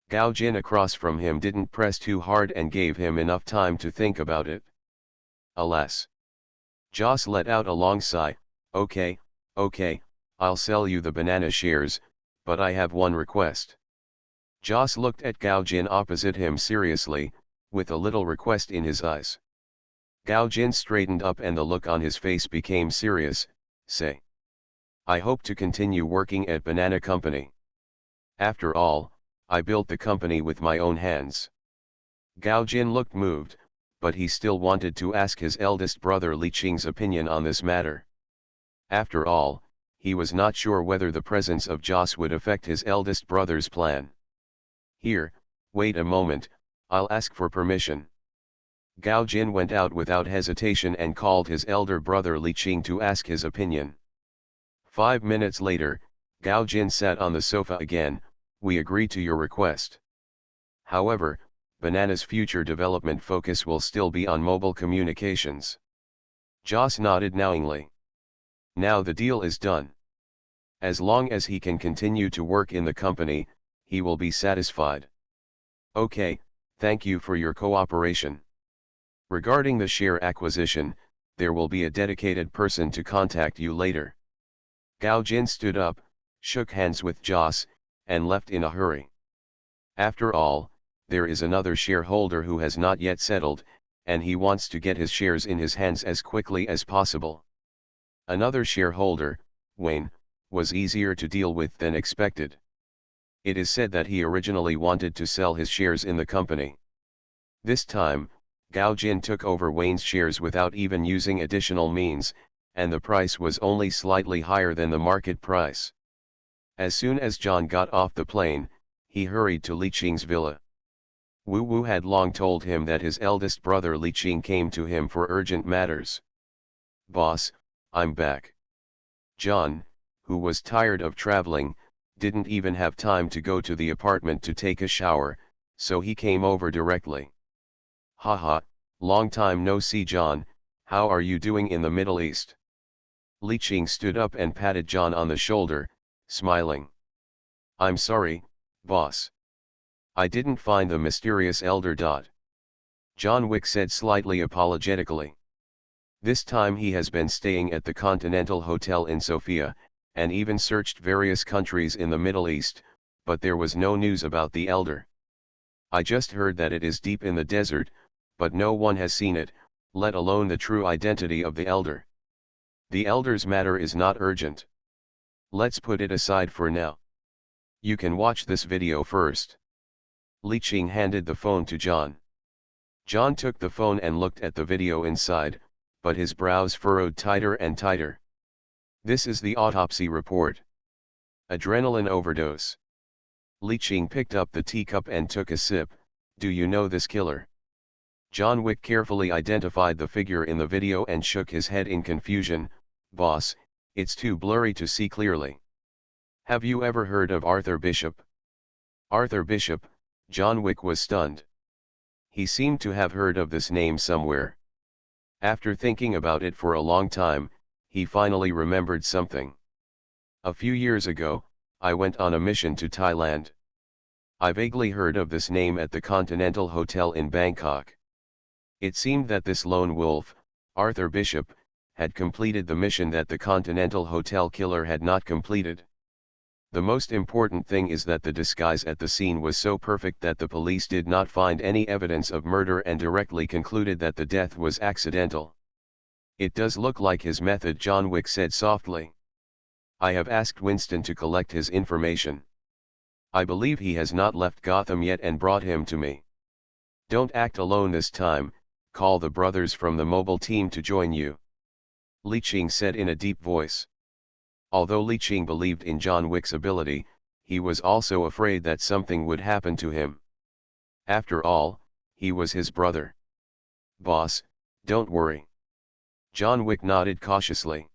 Speaker 1: Gao Jin across from him didn't press too hard and gave him enough time to think about it. Alas. Joss let out a long sigh. Okay, I'll sell you the banana shares, but I have one request." Joss looked at Gao Jin opposite him seriously, with a little request in his eyes. Gao Jin straightened up and the look on his face became serious. "Say. I hope to continue working at Banana Company. After all, I built the company with my own hands." Gao Jin looked moved, but he still wanted to ask his eldest brother Li Qing's opinion on this matter. After all, he was not sure whether the presence of Joss would affect his eldest brother's plan. "Here, wait a moment, I'll ask for permission." Gao Jin went out without hesitation and called his elder brother Li Qing to ask his opinion. 5 minutes later, Gao Jin sat on the sofa again. "We agree to your request. However, Banana's future development focus will still be on mobile communications." Joss nodded knowingly. Now the deal is done. As long as he can continue to work in the company, he will be satisfied. "Okay, thank you for your cooperation. Regarding the share acquisition, there will be a dedicated person to contact you later." Gao Jin stood up, shook hands with Joss, and left in a hurry. After all, there is another shareholder who has not yet settled, and he wants to get his shares in his hands as quickly as possible. Another shareholder, Wayne, was easier to deal with than expected. It is said that he originally wanted to sell his shares in the company. This time, Gao Jin took over Wayne's shares without even using additional means, and the price was only slightly higher than the market price. As soon as John got off the plane, he hurried to Li Qing's villa. Wu Wu had long told him that his eldest brother Li Qing came to him for urgent matters. "Boss, I'm back." John, who was tired of traveling, didn't even have time to go to the apartment to take a shower, so he came over directly. "Haha, long time no see, John, how are you doing in the Middle East?" Li Qing stood up and patted John on the shoulder, smiling. "I'm sorry, boss. I didn't find the mysterious elder. John Wick said slightly apologetically. This time he has been staying at the Continental Hotel in Sofia, and even searched various countries in the Middle East, but there was no news about the elder. I just heard that it is deep in the desert, but no one has seen it, let alone the true identity of the elder. The elder's matter is not urgent. Let's put it aside for now. You can watch this video first." Li Qing handed the phone to John. John took the phone and looked at the video inside, but his brows furrowed tighter and tighter. "This is the autopsy report. Adrenaline overdose." Li Qing picked up the teacup and took a sip. "Do you know this killer?" John Wick carefully identified the figure in the video and shook his head in confusion. "Boss, it's too blurry to see clearly." "Have you ever heard of Arthur Bishop?" Arthur Bishop, John Wick was stunned. He seemed to have heard of this name somewhere. After thinking about it for a long time, he finally remembered something. "A few years ago, I went on a mission to Thailand. I vaguely heard of this name at the Continental Hotel in Bangkok. It seemed that this lone wolf, Arthur Bishop, had completed the mission that the Continental Hotel killer had not completed. The most important thing is that the disguise at the scene was so perfect that the police did not find any evidence of murder and directly concluded that the death was accidental." "It does look like his method," John Wick said softly. "I have asked Winston to collect his information. I believe he has not left Gotham yet and brought him to me. Don't act alone this time, call the brothers from the mobile team to join you," Li Qing said in a deep voice. Although Li Qing believed in John Wick's ability, he was also afraid that something would happen to him. After all, he was his brother. "Boss, don't worry." John Wick nodded cautiously.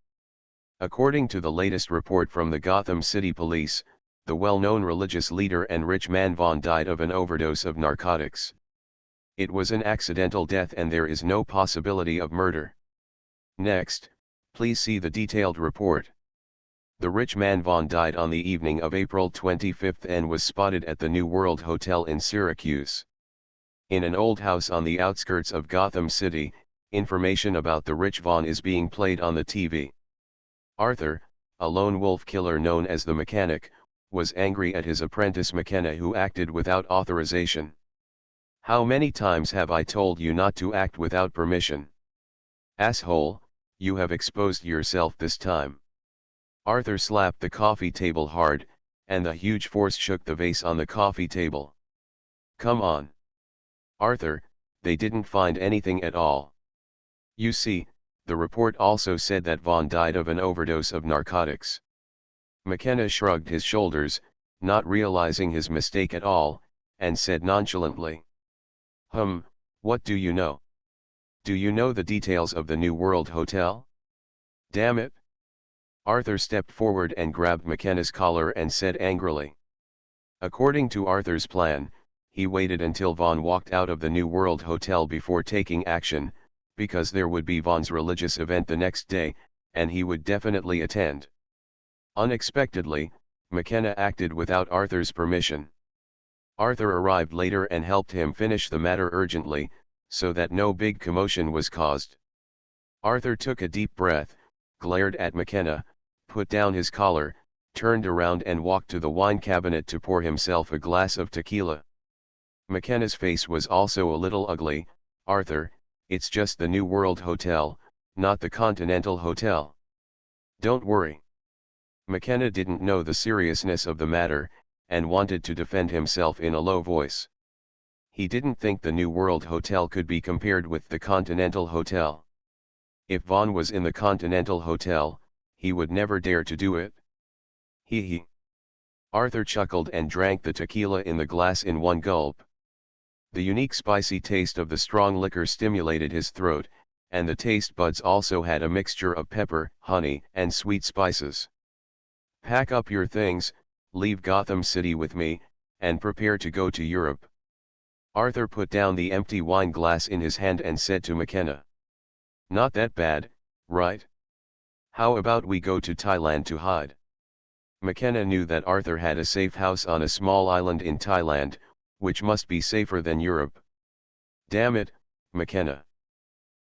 Speaker 1: According to the latest report from the Gotham City Police, the well-known religious leader and rich man Vaughn died of an overdose of narcotics. It was an accidental death and there is no possibility of murder. Next, please see the detailed report. The rich man Vaughn died on the evening of April 25 and was spotted at the New World Hotel in Syracuse. In an old house on the outskirts of Gotham City, information about the rich Vaughn is being played on the TV. Arthur, a lone wolf killer known as the Mechanic, was angry at his apprentice McKenna who acted without authorization. "How many times have I told you not to act without permission? Asshole, you have exposed yourself this time." Arthur slapped the coffee table hard, and the huge force shook the vase on the coffee table. "Come on. Arthur, they didn't find anything at all. You see, the report also said that Vaughn died of an overdose of narcotics." McKenna shrugged his shoulders, not realizing his mistake at all, and said nonchalantly, What do you know? Do you know the details of the New World Hotel? Damn it!" Arthur stepped forward and grabbed McKenna's collar and said angrily. According to Arthur's plan, he waited until Vaughn walked out of the New World Hotel before taking action, because there would be Vaughn's religious event the next day, and he would definitely attend. Unexpectedly, McKenna acted without Arthur's permission. Arthur arrived later and helped him finish the matter urgently, so that no big commotion was caused. Arthur took a deep breath, glared at McKenna, put down his collar, turned around and walked to the wine cabinet to pour himself a glass of tequila. McKenna's face was also a little ugly. "Arthur, it's just the New World Hotel, not the Continental Hotel. Don't worry." McKenna didn't know the seriousness of the matter, and wanted to defend himself in a low voice. He didn't think the New World Hotel could be compared with the Continental Hotel. If Vaughn was in the Continental Hotel, he would never dare to do it. He. Arthur chuckled and drank the tequila in the glass in one gulp. The unique spicy taste of the strong liquor stimulated his throat, and the taste buds also had a mixture of pepper, honey, and sweet spices. Pack up your things, leave Gotham City with me, and prepare to go to Europe. Arthur put down the empty wine glass in his hand and said to McKenna. Not that bad, right? How about we go to Thailand to hide? McKenna knew that Arthur had a safe house on a small island in Thailand, which must be safer than Europe. Damn it, McKenna.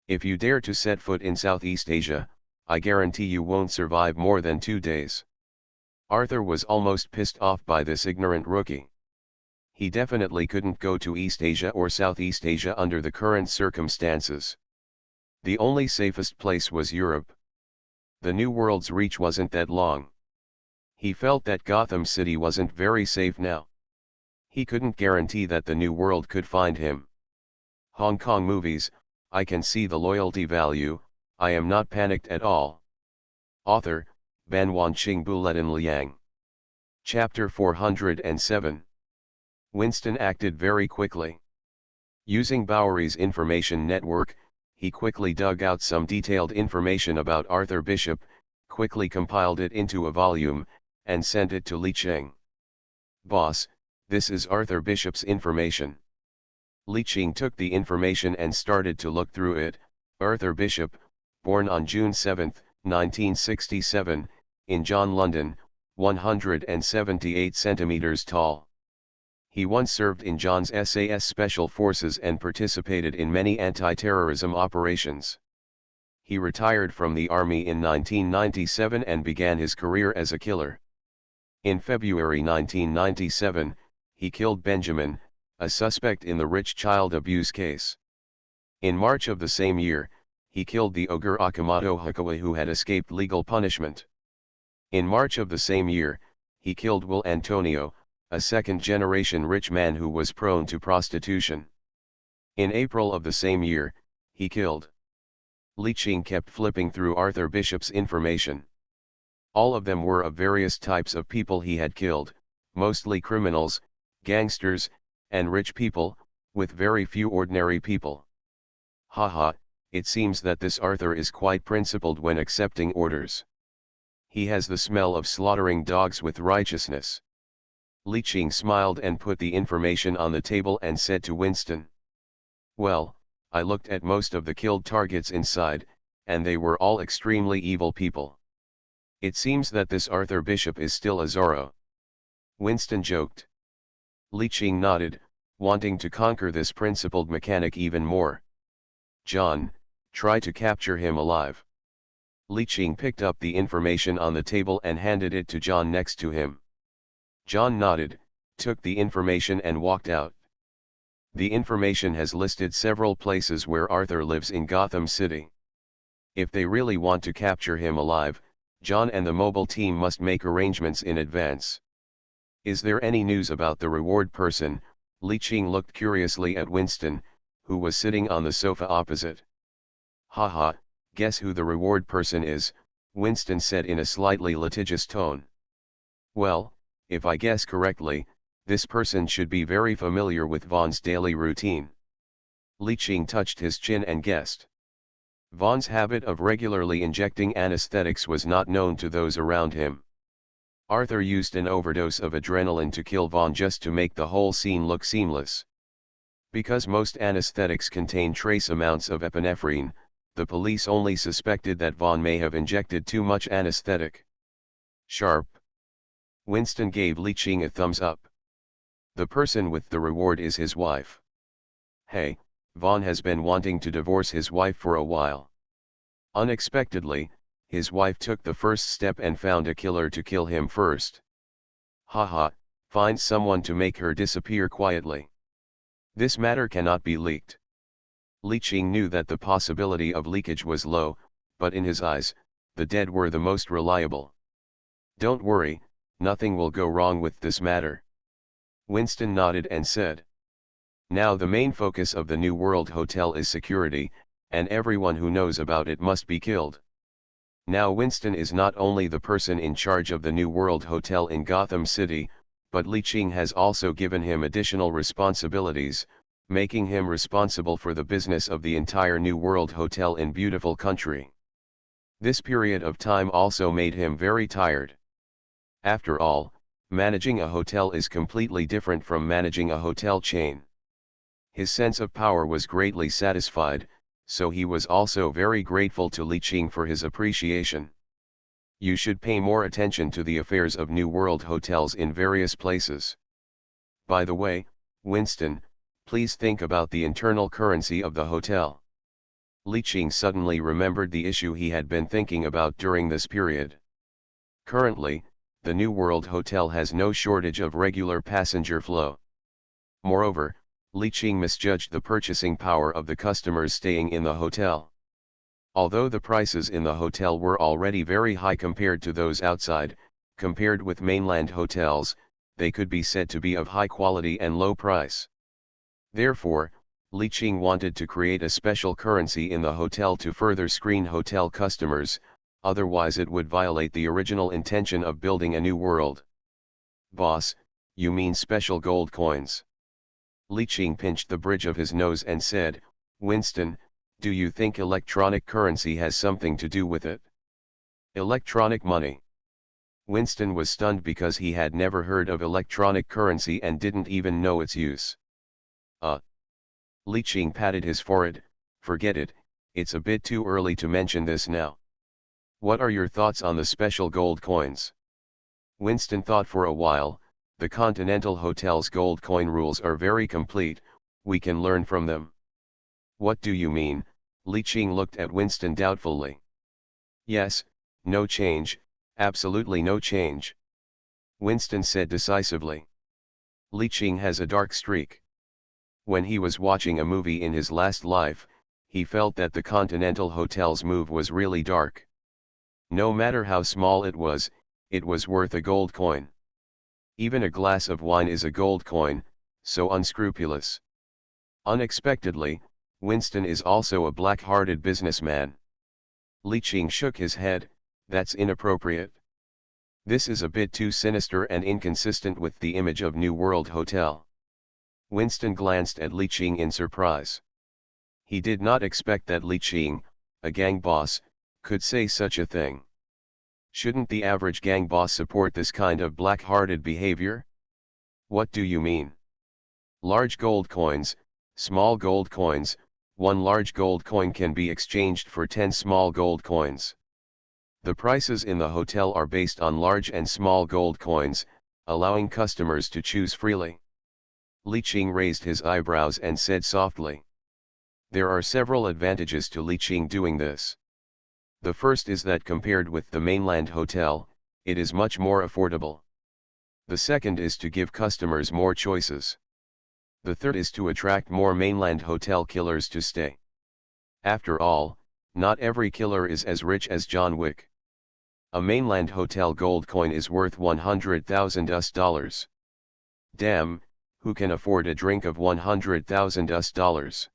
Speaker 1: If you dare to set foot in Southeast Asia, I guarantee you won't survive more than 2 days. Arthur was almost pissed off by this ignorant rookie. He definitely couldn't go to East Asia or Southeast Asia under the current circumstances. The only safest place was Europe. The New World's reach wasn't that long. He felt that Gotham City wasn't very safe now. He couldn't guarantee that the New World could find him. Hong Kong movies, I can see the loyalty value, I am not panicked at all. Author, Ban Wanqing Buletin Liang. Chapter 407. Winston acted very quickly. Using Bowery's information network, he quickly dug out some detailed information about Arthur Bishop, quickly compiled it into a volume, and sent it to Li Cheng. Boss, this is Arthur Bishop's information. Li Cheng took the information and started to look through it. Arthur Bishop, born on June 7, 1967, in John, London, 178 centimeters tall. He once served in John's SAS Special Forces and participated in many anti-terrorism operations. He retired from the Army in 1997 and began his career as a killer. In February 1997, he killed Benjamin, a suspect in the rich child abuse case. In March of the same year, he killed the ogre Akamoto Hakawa who had escaped legal punishment. In March of the same year, he killed Will Antonio, a second-generation rich man who was prone to prostitution. In April of the same year, he killed. Li Cheng kept flipping through Arthur Bishop's information. All of them were of various types of people he had killed, mostly criminals, gangsters, and rich people, with very few ordinary people. Haha, it seems that this Arthur is quite principled when accepting orders. He has the smell of slaughtering dogs with righteousness. Li Cheng smiled and put the information on the table and said to Winston. Well, I looked at most of the killed targets inside, and they were all extremely evil people. It seems that this Arthur Bishop is still a Zorro. Winston joked. Li Cheng nodded, wanting to conquer this principled mechanic even more. John, try to capture him alive. Li Cheng picked up the information on the table and handed it to John next to him. John nodded, took the information and walked out. The information has listed several places where Arthur lives in Gotham City. If they really want to capture him alive, John and the mobile team must make arrangements in advance. Is there any news about the reward person? Li Cheng looked curiously at Winston, who was sitting on the sofa opposite. Haha, guess who the reward person is, Winston said in a slightly litigious tone. Well, if I guess correctly, this person should be very familiar with Vaughn's daily routine. Li Cheng touched his chin and guessed. Vaughn's habit of regularly injecting anesthetics was not known to those around him. Arthur used an overdose of adrenaline to kill Vaughn just to make the whole scene look seamless. Because most anesthetics contain trace amounts of epinephrine, the police only suspected that Vaughn may have injected too much anesthetic. Sharp. Winston gave Li Cheng a thumbs up. The person with the reward is his wife. Hey, Vaughn has been wanting to divorce his wife for a while. Unexpectedly, his wife took the first step and found a killer to kill him first. Haha, find someone to make her disappear quietly. This matter cannot be leaked. Li Cheng knew that the possibility of leakage was low, but in his eyes, the dead were the most reliable. Don't worry, nothing will go wrong with this matter. Winston nodded and said. Now the main focus of the New World Hotel is security, and everyone who knows about it must be killed. Now Winston is not only the person in charge of the New World Hotel in Gotham City, but Li Qing has also given him additional responsibilities, making him responsible for the business of the entire New World Hotel in Beautiful Country. This period of time also made him very tired. After all, managing a hotel is completely different from managing a hotel chain. His sense of power was greatly satisfied, so he was also very grateful to Li Qing for his appreciation. You should pay more attention to the affairs of New World hotels in various places. By the way, Winston, please think about the internal currency of the hotel. Li Qing suddenly remembered the issue he had been thinking about during this period. Currently, the New World Hotel has no shortage of regular passenger flow. Moreover, Li Qing misjudged the purchasing power of the customers staying in the hotel. Although the prices in the hotel were already very high compared to those outside, compared with mainland hotels, they could be said to be of high quality and low price. Therefore, Li Qing wanted to create a special currency in the hotel to further screen hotel customers, otherwise it would violate the original intention of building a new world. Boss, you mean special gold coins? Li Qing pinched the bridge of his nose and said, Winston, do you think electronic currency has something to do with it? Electronic money. Winston was stunned because he had never heard of electronic currency and didn't even know its use. Li Qing patted his forehead, forget it, it's a bit too early to mention this now. What are your thoughts on the special gold coins? Winston thought for a while. The Continental Hotel's gold coin rules are very complete, we can learn from them. What do you mean? Li Qing looked at Winston doubtfully. Yes, no change, absolutely no change. Winston said decisively. Li Qing has a dark streak. When he was watching a movie in his last life, he felt that the Continental Hotel's move was really dark. No matter how small it was worth a gold coin. Even a glass of wine is a gold coin, so unscrupulous. Unexpectedly, Winston is also a black-hearted businessman. Li Qing shook his head, that's inappropriate. This is a bit too sinister and inconsistent with the image of New World Hotel. Winston glanced at Li Qing in surprise. He did not expect that Li Qing, a gang boss, could say such a thing. Shouldn't the average gang boss support this kind of black-hearted behavior? What do you mean? Large gold coins, small gold coins, one large gold coin can be exchanged for 10 small gold coins. The prices in the hotel are based on large and small gold coins, allowing customers to choose freely. Li Qing raised his eyebrows and said softly. There are several advantages to Li Qing doing this. The first is that compared with the mainland hotel, it is much more affordable. The second is to give customers more choices. The third is to attract more mainland hotel killers to stay. After all, not every killer is as rich as John Wick. A mainland hotel gold coin is worth $100,000. Damn, who can afford a drink of $100,000?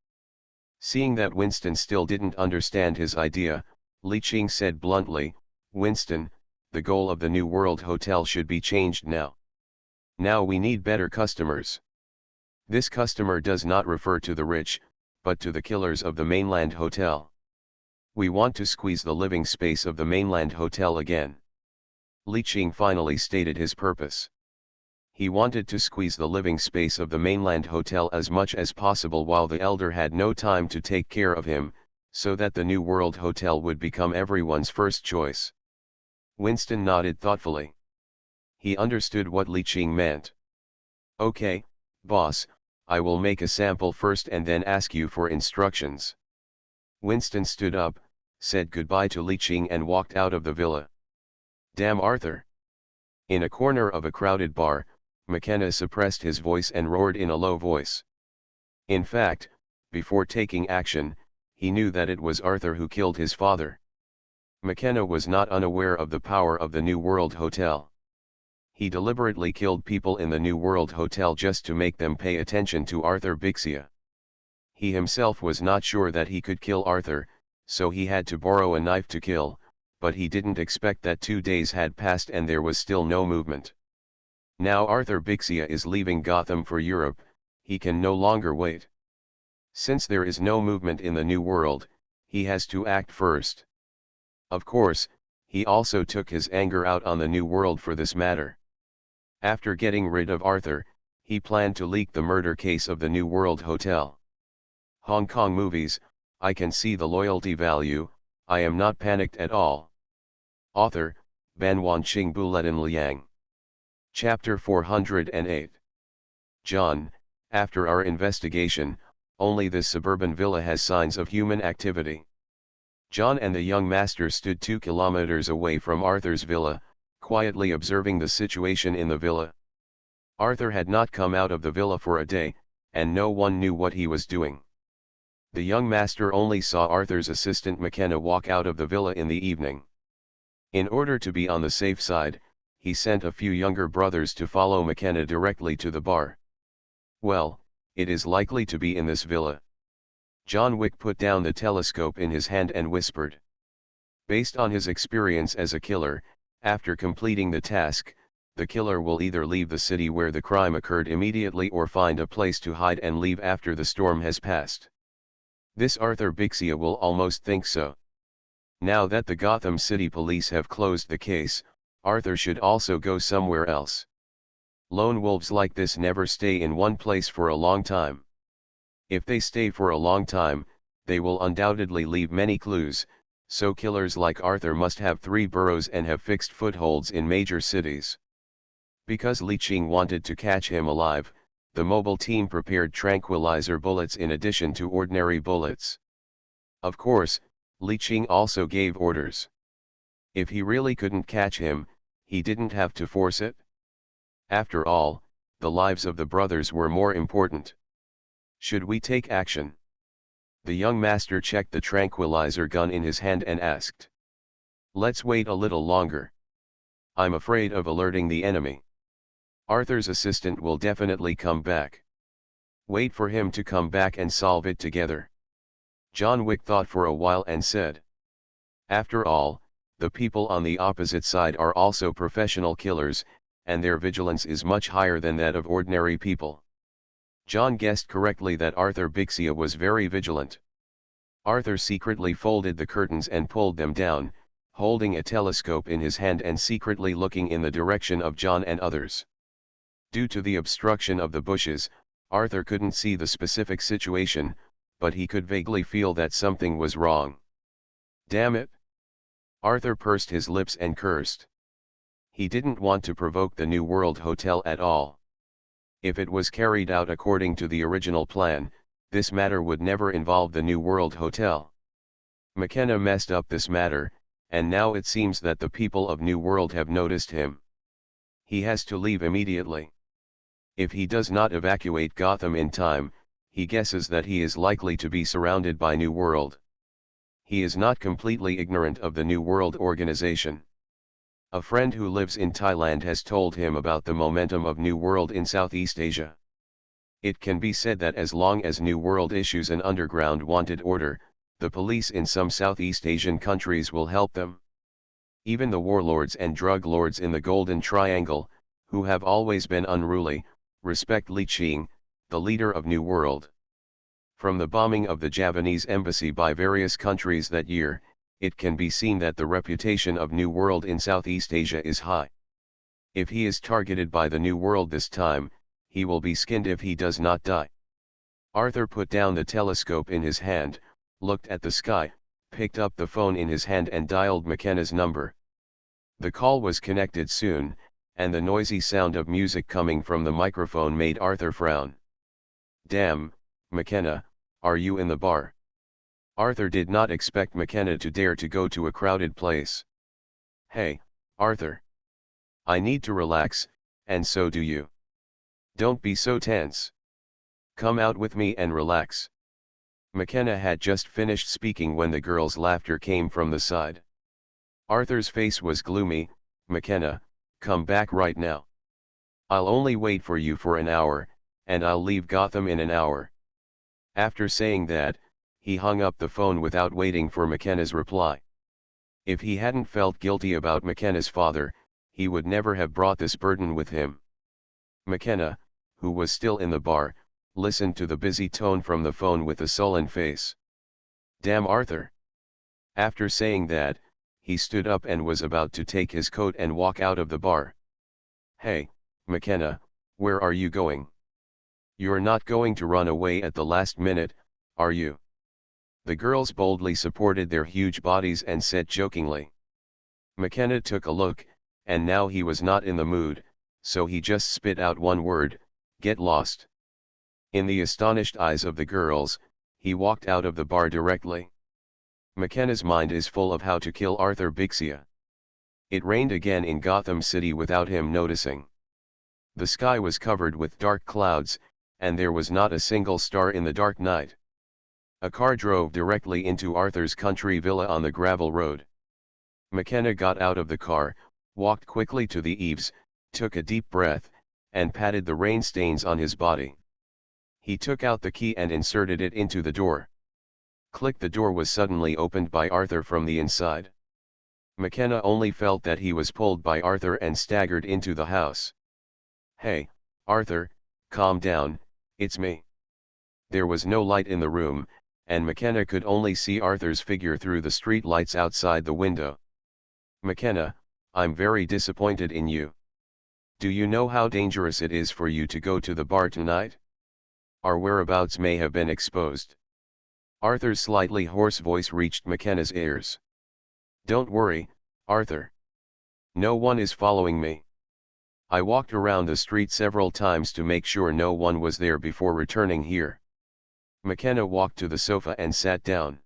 Speaker 1: Seeing that Winston still didn't understand his idea, Li Qing said bluntly, Winston, the goal of the New World Hotel should be changed now. Now we need better customers. This customer does not refer to the rich, but to the killers of the mainland hotel. We want to squeeze the living space of the mainland hotel again. Li Qing finally stated his purpose. He wanted to squeeze the living space of the mainland hotel as much as possible while the elder had no time to take care of him, so that the New World Hotel would become everyone's first choice. Winston nodded thoughtfully. He understood what Li Qing meant. Okay, boss, I will make a sample first and then ask you for instructions. Winston stood up, said goodbye to Li Qing and walked out of the villa. Damn Arthur! In a corner of a crowded bar, McKenna suppressed his voice and roared in a low voice. In fact, before taking action, he knew that it was Arthur who killed his father. McKenna was not unaware of the power of the New World Hotel. He deliberately killed people in the New World Hotel just to make them pay attention to Arthur Bixia. He himself was not sure that he could kill Arthur, so he had to borrow a knife to kill, but he didn't expect that 2 days had passed and there was still no movement. Now Arthur Bixia is leaving Gotham for Europe, he can no longer wait. Since there is no movement in the New World, he has to act first. Of course, he also took his anger out on the New World for this matter. After getting rid of Arthur, he planned to leak the murder case of the New World Hotel. Hong Kong movies, I can see the loyalty value, I am not panicked at all. Author, Ban Wanqing Buletin Liang. Chapter 408. John, after our investigation, only this suburban villa has signs of human activity. John and the young master stood 2 kilometers away from Arthur's villa, quietly observing the situation in the villa. Arthur had not come out of the villa for a day, and no one knew what he was doing. The young master only saw Arthur's assistant McKenna walk out of the villa in the evening. In order to be on the safe side, he sent a few younger brothers to follow McKenna directly to the bar. Well, it is likely to be in this villa. John Wick put down the telescope in his hand and whispered. Based on his experience as a killer, after completing the task, the killer will either leave the city where the crime occurred immediately or find a place to hide and leave after the storm has passed. This Arthur Bixia will almost think so. Now that the Gotham City Police have closed the case, Arthur should also go somewhere else. Lone wolves like this never stay in one place for a long time. If they stay for a long time, they will undoubtedly leave many clues, so killers like Arthur must have 3 burrows and have fixed footholds in major cities. Because Li Qing wanted to catch him alive, the mobile team prepared tranquilizer bullets in addition to ordinary bullets. Of course, Li Qing also gave orders. If he really couldn't catch him, he didn't have to force it. After all, the lives of the brothers were more important. Should we take action? The young master checked the tranquilizer gun in his hand and asked. Let's wait a little longer. I'm afraid of alerting the enemy. Arthur's assistant will definitely come back. Wait for him to come back and solve it together. John Wick thought for a while and said. After all, the people on the opposite side are also professional killers, and their vigilance is much higher than that of ordinary people. John guessed correctly that Arthur Bixia was very vigilant. Arthur secretly folded the curtains and pulled them down, holding a telescope in his hand and secretly looking in the direction of John and others. Due to the obstruction of the bushes, Arthur couldn't see the specific situation, but he could vaguely feel that something was wrong. Damn it! Arthur pursed his lips and cursed. He didn't want to provoke the New World Hotel at all. If it was carried out according to the original plan, this matter would never involve the New World Hotel. McKenna messed up this matter, and now it seems that the people of New World have noticed him. He has to leave immediately. If he does not evacuate Gotham in time, he guesses that he is likely to be surrounded by New World. He is not completely ignorant of the New World organization. A friend who lives in Thailand has told him about the momentum of New World in Southeast Asia. It can be said that as long as New World issues an underground wanted order, the police in some Southeast Asian countries will help them. Even the warlords and drug lords in the Golden Triangle, who have always been unruly, respect Li Qing, the leader of New World. From the bombing of the Javanese embassy by various countries that year, it can be seen that the reputation of New World in Southeast Asia is high. If he is targeted by the New World this time, he will be skinned if he does not die. Arthur put down the telescope in his hand, looked at the sky, picked up the phone in his hand and dialed McKenna's number. The call was connected soon, and the noisy sound of music coming from the microphone made Arthur frown. Damn, McKenna, are you in the bar? Arthur did not expect McKenna to dare to go to a crowded place. Hey, Arthur. I need to relax, and so do you. Don't be so tense. Come out with me and relax. McKenna had just finished speaking when the girl's laughter came from the side. Arthur's face was gloomy. McKenna, Come back right now. I'll only wait for you for an hour, and I'll leave Gotham in an hour. After saying that, he hung up the phone without waiting for McKenna's reply. If he hadn't felt guilty about McKenna's father, he would never have brought this burden with him. McKenna, who was still in the bar, listened to the busy tone from the phone with a sullen face. Damn Arthur. After saying that, he stood up and was about to take his coat and walk out of the bar. Hey, McKenna, where are you going? You're not going to run away at the last minute, are you? The girls boldly supported their huge bodies and said jokingly. McKenna took a look, and now he was not in the mood, so he just spit out one word, get lost. In the astonished eyes of the girls, he walked out of the bar directly. McKenna's mind is full of how to kill Arthur Bixia. It rained again in Gotham City without him noticing. The sky was covered with dark clouds, and there was not a single star in the dark night. A car drove directly into Arthur's country villa on the gravel road. McKenna got out of the car, walked quickly to the eaves, took a deep breath, and patted the rain stains on his body. He took out the key and inserted it into the door. Click. The door was suddenly opened by Arthur from the inside. McKenna only felt that he was pulled by Arthur and staggered into the house. Hey, Arthur, calm down, it's me. There was no light in the room, and McKenna could only see Arthur's figure through the street lights outside the window. McKenna, I'm very disappointed in you. Do you know how dangerous it is for you to go to the bar tonight? Our whereabouts may have been exposed. Arthur's slightly hoarse voice reached McKenna's ears. Don't worry, Arthur. No one is following me. I walked around the street several times to make sure no one was there before returning here. McKenna walked to the sofa and sat down.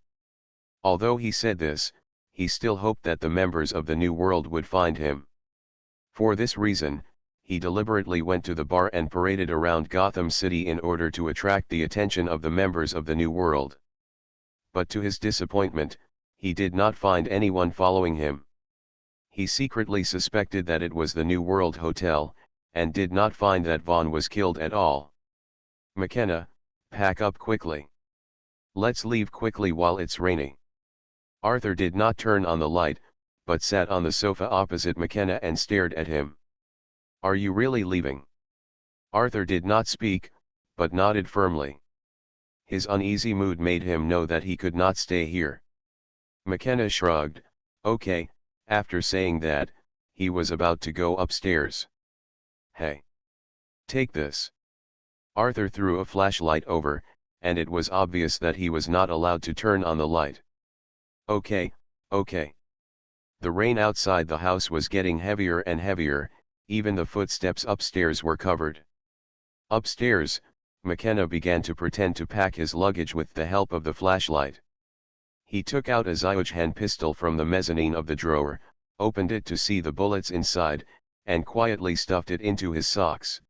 Speaker 1: Although he said this, he still hoped that the members of the New World would find him. For this reason, he deliberately went to the bar and paraded around Gotham City in order to attract the attention of the members of the New World. But to his disappointment, he did not find anyone following him. He secretly suspected that it was the New World Hotel, and did not find that Vaughn was killed at all. McKenna, pack up quickly. Let's leave quickly while it's rainy. Arthur did not turn on the light, but sat on the sofa opposite McKenna and stared at him. Are you really leaving? Arthur did not speak, but nodded firmly. His uneasy mood made him know that he could not stay here. McKenna shrugged, okay. After saying that, he was about to go upstairs. Hey. Take this. Arthur threw a flashlight over, and it was obvious that he was not allowed to turn on the light. Okay, okay. The rain outside the house was getting heavier and heavier, even the footsteps upstairs were covered. Upstairs, McKenna began to pretend to pack his luggage with the help of the flashlight. He took out a Zyuj pistol from the mezzanine of the drawer, opened it to see the bullets inside, and quietly stuffed it into his socks.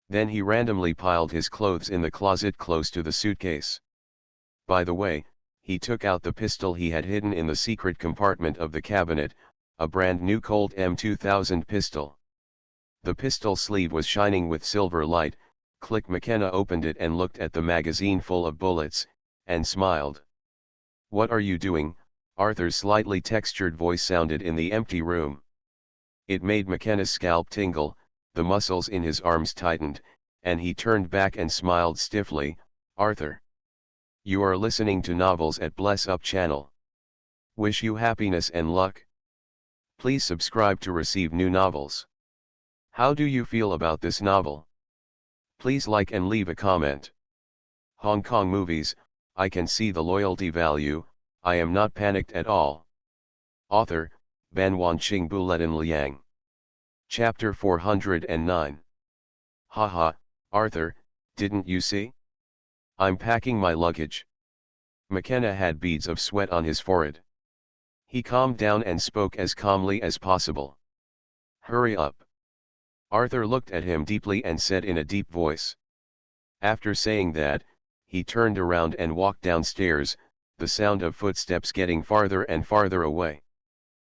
Speaker 1: Then he randomly piled his clothes in the closet close to the suitcase. By the way, he took out the pistol he had hidden in the secret compartment of the cabinet, a brand new Colt M2000 pistol. The pistol sleeve was shining with silver light. McKenna opened it and looked at the magazine full of bullets, and smiled. What are you doing? Arthur's slightly textured voice sounded in the empty room. It made McKenna's scalp tingle, the muscles in his arms tightened, and he turned back and smiled stiffly. Arthur. You are listening to novels at Bless Up channel. Wish you happiness and luck. Please subscribe to receive new novels. How do you feel about this novel? Please like and leave a comment. Hong Kong movies, I can see the loyalty value, I am not panicked at all. Author, Ban Wanqing Buletin Liang. Chapter 409. Haha, Arthur, didn't you see? I'm packing my luggage. McKenna had beads of sweat on his forehead. He calmed down and spoke as calmly as possible. Hurry up. Arthur looked at him deeply and said in a deep voice. After saying that, he turned around and walked downstairs, the sound of footsteps getting farther and farther away.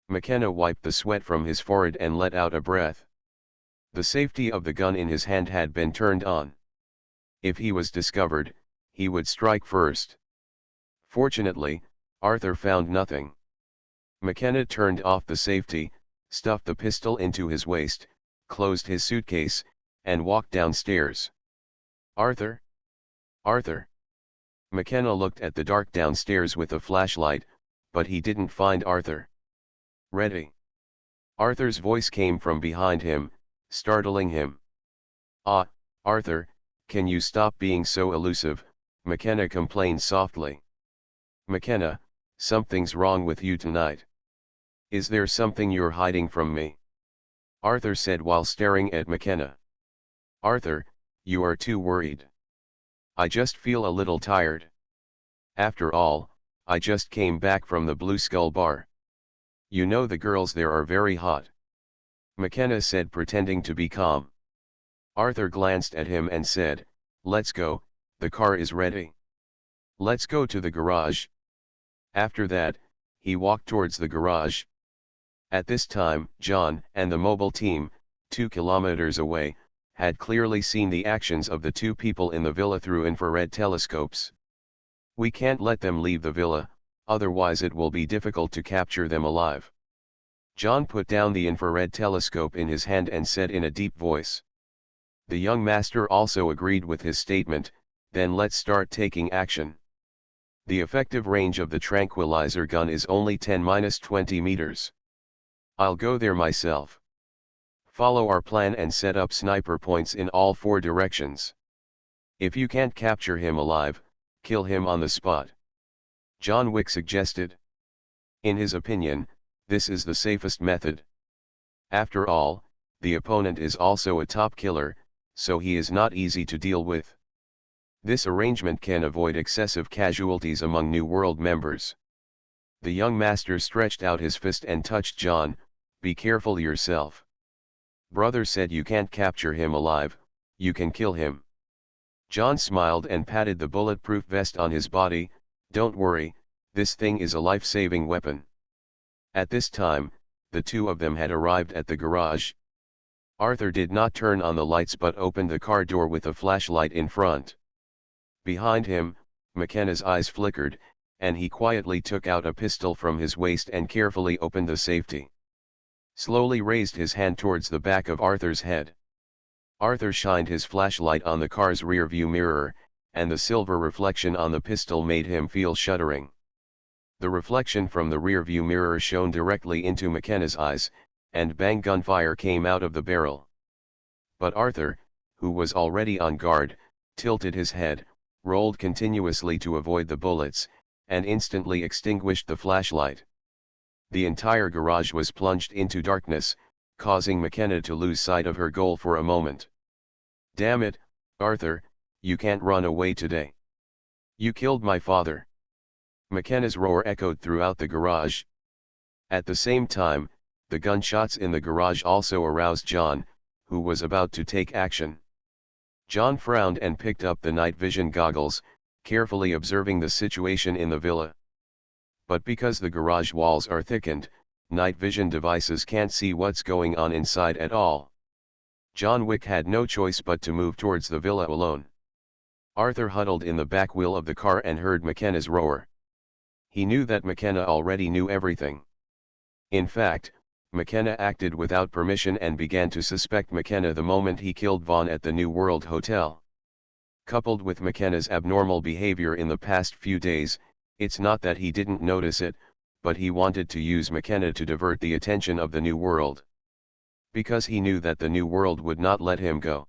Speaker 1: McKenna wiped the sweat from his forehead and let out a breath. The safety of the gun in his hand had been turned on. If he was discovered, he would strike first. Fortunately, Arthur found nothing. McKenna turned off the safety, stuffed the pistol into his waist, closed his suitcase, and walked downstairs. "Arthur? Arthur?" McKenna looked at the dark downstairs with a flashlight, but he didn't find Arthur. "Ready?" Arthur's voice came from behind him, startling him. "Ah, Arthur, can you stop being so elusive?" McKenna complained softly. "McKenna, something's wrong with you tonight. Is there something you're hiding from me?" Arthur said while staring at McKenna. "Arthur, you are too worried. I just feel a little tired. After all, I just came back from the Blue Skull Bar. You know the girls there are very hot," McKenna said, pretending to be calm. Arthur glanced at him and said, "Let's go, the car is ready. Let's go to the garage." After that, he walked towards the garage. At this time, John and the mobile team, 2 kilometers away, had clearly seen the actions of the two people in the villa through infrared telescopes. "We can't let them leave the villa, otherwise it will be difficult to capture them alive." John put down the infrared telescope in his hand and said in a deep voice. The young master also agreed with his statement. "Then let's start taking action. The effective range of the tranquilizer gun is only 10-20 meters. I'll go there myself. Follow our plan and set up sniper points in all 4 directions. If you can't capture him alive, kill him on the spot," John Wick suggested. In his opinion, this is the safest method. After all, the opponent is also a top killer, so he is not easy to deal with. This arrangement can avoid excessive casualties among New World members. The young master stretched out his fist and touched John. "Be careful yourself. Brother said you can't capture him alive, you can kill him." John smiled and patted the bulletproof vest on his body. "Don't worry, this thing is a life-saving weapon." At this time, the two of them had arrived at the garage. Arthur did not turn on the lights but opened the car door with a flashlight in front. Behind him, McKenna's eyes flickered, and he quietly took out a pistol from his waist and carefully opened the safety. Slowly raised his hand towards the back of Arthur's head. Arthur shined his flashlight on the car's rearview mirror, and the silver reflection on the pistol made him feel shuddering. The reflection from the rearview mirror shone directly into McKenna's eyes, and bang gunfire came out of the barrel. But Arthur, who was already on guard, tilted his head, rolled continuously to avoid the bullets, and instantly extinguished the flashlight. The entire garage was plunged into darkness, causing McKenna to lose sight of her goal for a moment. "Damn it, Arthur, you can't run away today. You killed my father." McKenna's roar echoed throughout the garage. At the same time, the gunshots in the garage also aroused John, who was about to take action. John frowned and picked up the night vision goggles, carefully observing the situation in the villa. But because the garage walls are thickened, night vision devices can't see what's going on inside at all. John Wick had no choice but to move towards the villa alone. Arthur huddled in the back wheel of the car and heard McKenna's roar. He knew that McKenna already knew everything. In fact, McKenna acted without permission and began to suspect McKenna the moment he killed Vaughn at the New World Hotel. Coupled with McKenna's abnormal behavior in the past few days, it's not that he didn't notice it, but he wanted to use McKenna to divert the attention of the New World. Because he knew that the New World would not let him go.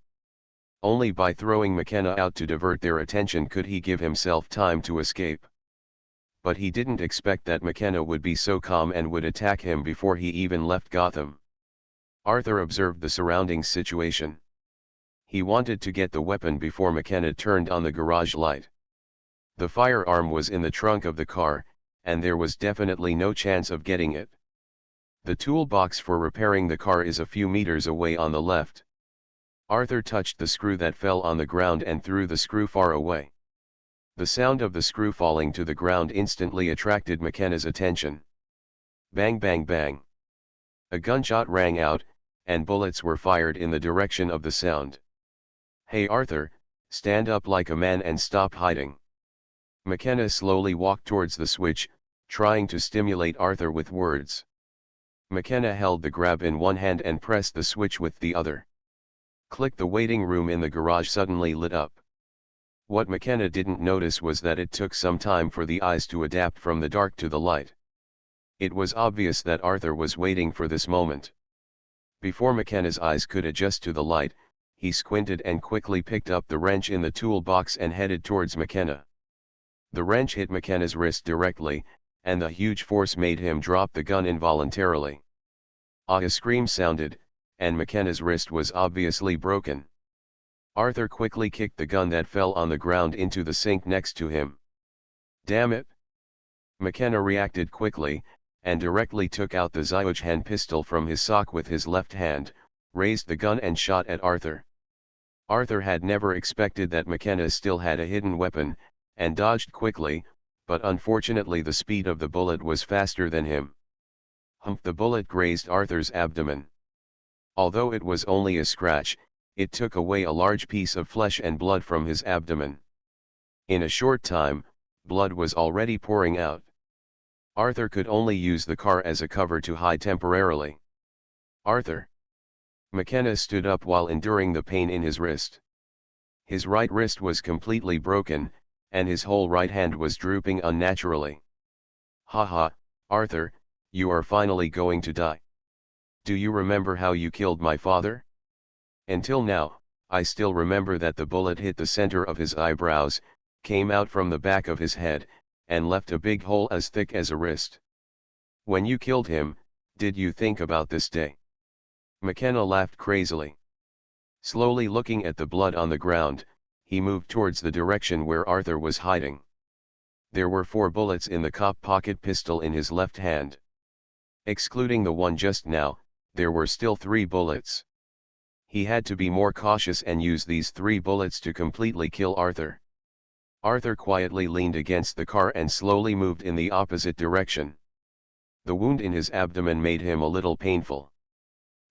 Speaker 1: Only by throwing McKenna out to divert their attention could he give himself time to escape. But he didn't expect that McKenna would be so calm and would attack him before he even left Gotham. Arthur observed the surrounding situation. He wanted to get the weapon before McKenna turned on the garage light. The firearm was in the trunk of the car, and there was definitely no chance of getting it. The toolbox for repairing the car is a few meters away on the left. Arthur touched the screw that fell on the ground and threw the screw far away. The sound of the screw falling to the ground instantly attracted McKenna's attention. Bang bang bang. A gunshot rang out, and bullets were fired in the direction of the sound. Hey Arthur, stand up like a man and stop hiding. McKenna slowly walked towards the switch, trying to stimulate Arthur with words. McKenna held the grab in one hand and pressed the switch with the other. Click. The waiting room in the garage suddenly lit up. What McKenna didn't notice was that it took some time for the eyes to adapt from the dark to the light. It was obvious that Arthur was waiting for this moment. Before McKenna's eyes could adjust to the light, he squinted and quickly picked up the wrench in the toolbox and headed towards McKenna. The wrench hit McKenna's wrist directly, and the huge force made him drop the gun involuntarily. A scream sounded, and McKenna's wrist was obviously broken. Arthur quickly kicked the gun that fell on the ground into the sink next to him. Damn it! McKenna reacted quickly, and directly took out the Zyuj hand pistol from his sock with his left hand, raised the gun and shot at Arthur. Arthur had never expected that McKenna still had a hidden weapon, and dodged quickly, but unfortunately the speed of the bullet was faster than him. The bullet grazed Arthur's abdomen. Although it was only a scratch, it took away a large piece of flesh and blood from his abdomen. In a short time, blood was already pouring out. Arthur could only use the car as a cover to hide temporarily. Arthur! McKenna stood up while enduring the pain in his wrist. His right wrist was completely broken, and his whole right hand was drooping unnaturally. Haha, Arthur, you are finally going to die. Do you remember how you killed my father? Until now, I still remember that the bullet hit the center of his eyebrows, came out from the back of his head, and left a big hole as thick as a wrist. When you killed him, did you think about this day? McKenna laughed crazily. Slowly looking at the blood on the ground, he moved towards the direction where Arthur was hiding. There were 4 bullets in the cop pocket pistol in his left hand. Excluding the one just now, there were still 3 bullets. He had to be more cautious and use these 3 bullets to completely kill Arthur. Arthur quietly leaned against the car and slowly moved in the opposite direction. The wound in his abdomen made him a little painful.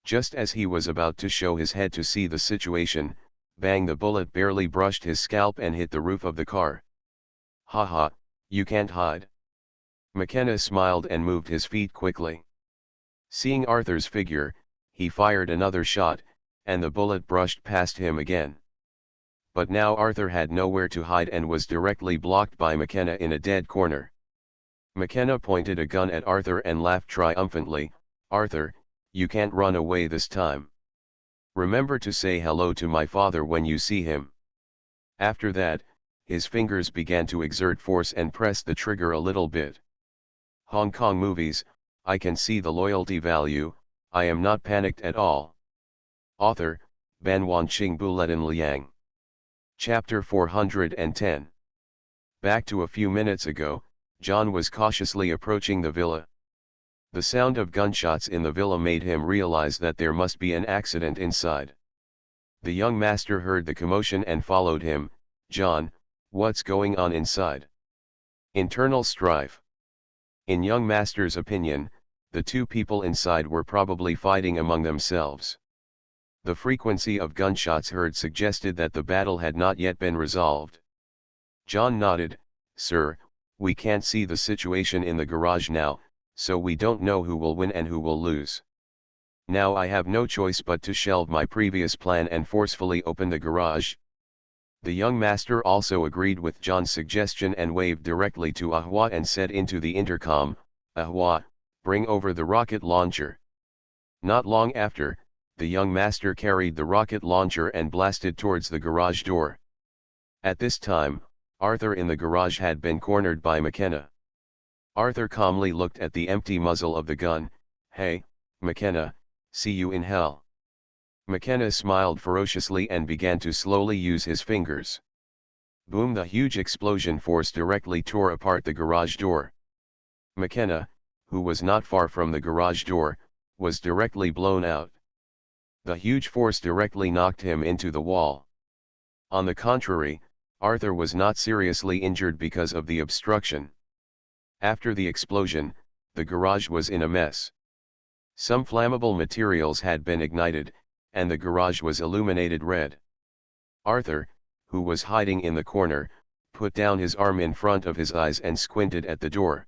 Speaker 1: Just as he was about to show his head to see the situation, bang, the bullet barely brushed his scalp and hit the roof of the car. Haha, you can't hide. McKenna smiled and moved his feet quickly. Seeing Arthur's figure, he fired another shot, and the bullet brushed past him again. But now Arthur had nowhere to hide and was directly blocked by McKenna in a dead corner. McKenna pointed a gun at Arthur and laughed triumphantly. Arthur, you can't run away this time. Remember to say hello to my father when you see him. After that, his fingers began to exert force and press the trigger a little bit. Hong Kong movies, I can see the loyalty value, I am not panicked at all. Author, Ban Wanqing Buletin Liang. Chapter 410. Back to a few minutes ago, John was cautiously approaching the villa. The sound of gunshots in the villa made him realize that there must be an accident inside. The young master heard the commotion and followed him. John, what's going on inside? Internal strife. In young master's opinion, the 2 people inside were probably fighting among themselves. The frequency of gunshots heard suggested that the battle had not yet been resolved. John nodded. Sir, we can't see the situation in the garage now, so we don't know who will win and who will lose. Now I have no choice but to shelve my previous plan and forcefully open the garage. The young master also agreed with John's suggestion and waved directly to Ahua and said into the intercom, Ahua, bring over the rocket launcher. Not long after, the young master carried the rocket launcher and blasted towards the garage door. At this time, Arthur in the garage had been cornered by McKenna. Arthur calmly looked at the empty muzzle of the gun. Hey, McKenna, see you in hell. McKenna smiled ferociously and began to slowly use his fingers. Boom! The huge explosion force directly tore apart the garage door. McKenna, who was not far from the garage door, was directly blown out. The huge force directly knocked him into the wall. On the contrary, Arthur was not seriously injured because of the obstruction. After the explosion, The garage was in a mess. Some flammable materials had been ignited, and the garage was illuminated red. Arthur, who was hiding in the corner, put down his arm in front of his eyes and squinted at the door.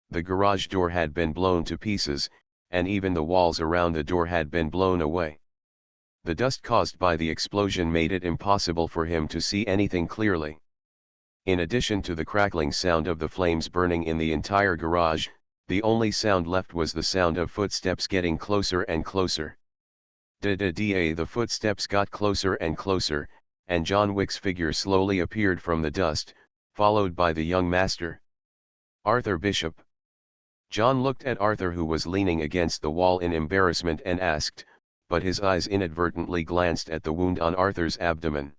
Speaker 1: The garage door had been blown to pieces, and even the walls around the door had been blown away. The dust caused by the explosion made it impossible for him to see anything clearly. In addition to the crackling sound of the flames burning in the entire garage, the only sound left was the sound of footsteps getting closer and closer. Da-da-da, the footsteps got closer and closer, and John Wick's figure slowly appeared from the dust, followed by the young master. Arthur Bishop. John looked at Arthur, who was leaning against the wall in embarrassment, and asked, but his eyes inadvertently glanced at the wound on Arthur's abdomen.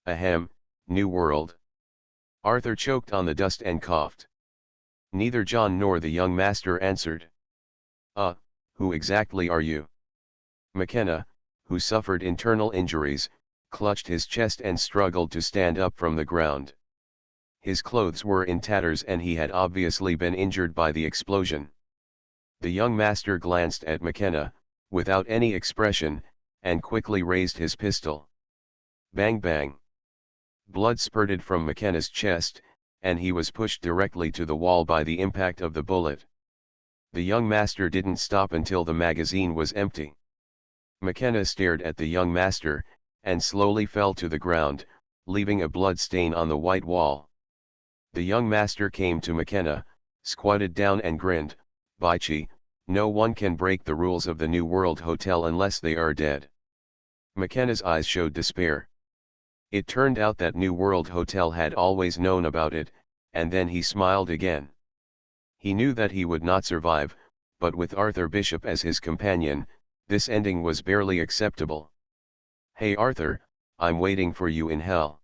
Speaker 1: Ahem, New World. Arthur choked on the dust and coughed. Neither John nor the young master answered. Who exactly are you? McKenna, who suffered internal injuries, clutched his chest and struggled to stand up from the ground. His clothes were in tatters and he had obviously been injured by the explosion. The young master glanced at McKenna, without any expression, and quickly raised his pistol. Bang bang. Blood spurted from McKenna's chest, and he was pushed directly to the wall by the impact of the bullet. The young master didn't stop until the magazine was empty. McKenna stared at the young master, and slowly fell to the ground, leaving a blood stain on the white wall. The young master came to McKenna, squatted down and grinned, "Baichi, no one can break the rules of the New World Hotel unless they are dead." McKenna's eyes showed despair. It turned out that New World Hotel had always known about it, and then he smiled again. He knew that he would not survive, but with Arthur Bishop as his companion, this ending was barely acceptable. "Hey Arthur, I'm waiting for you in hell."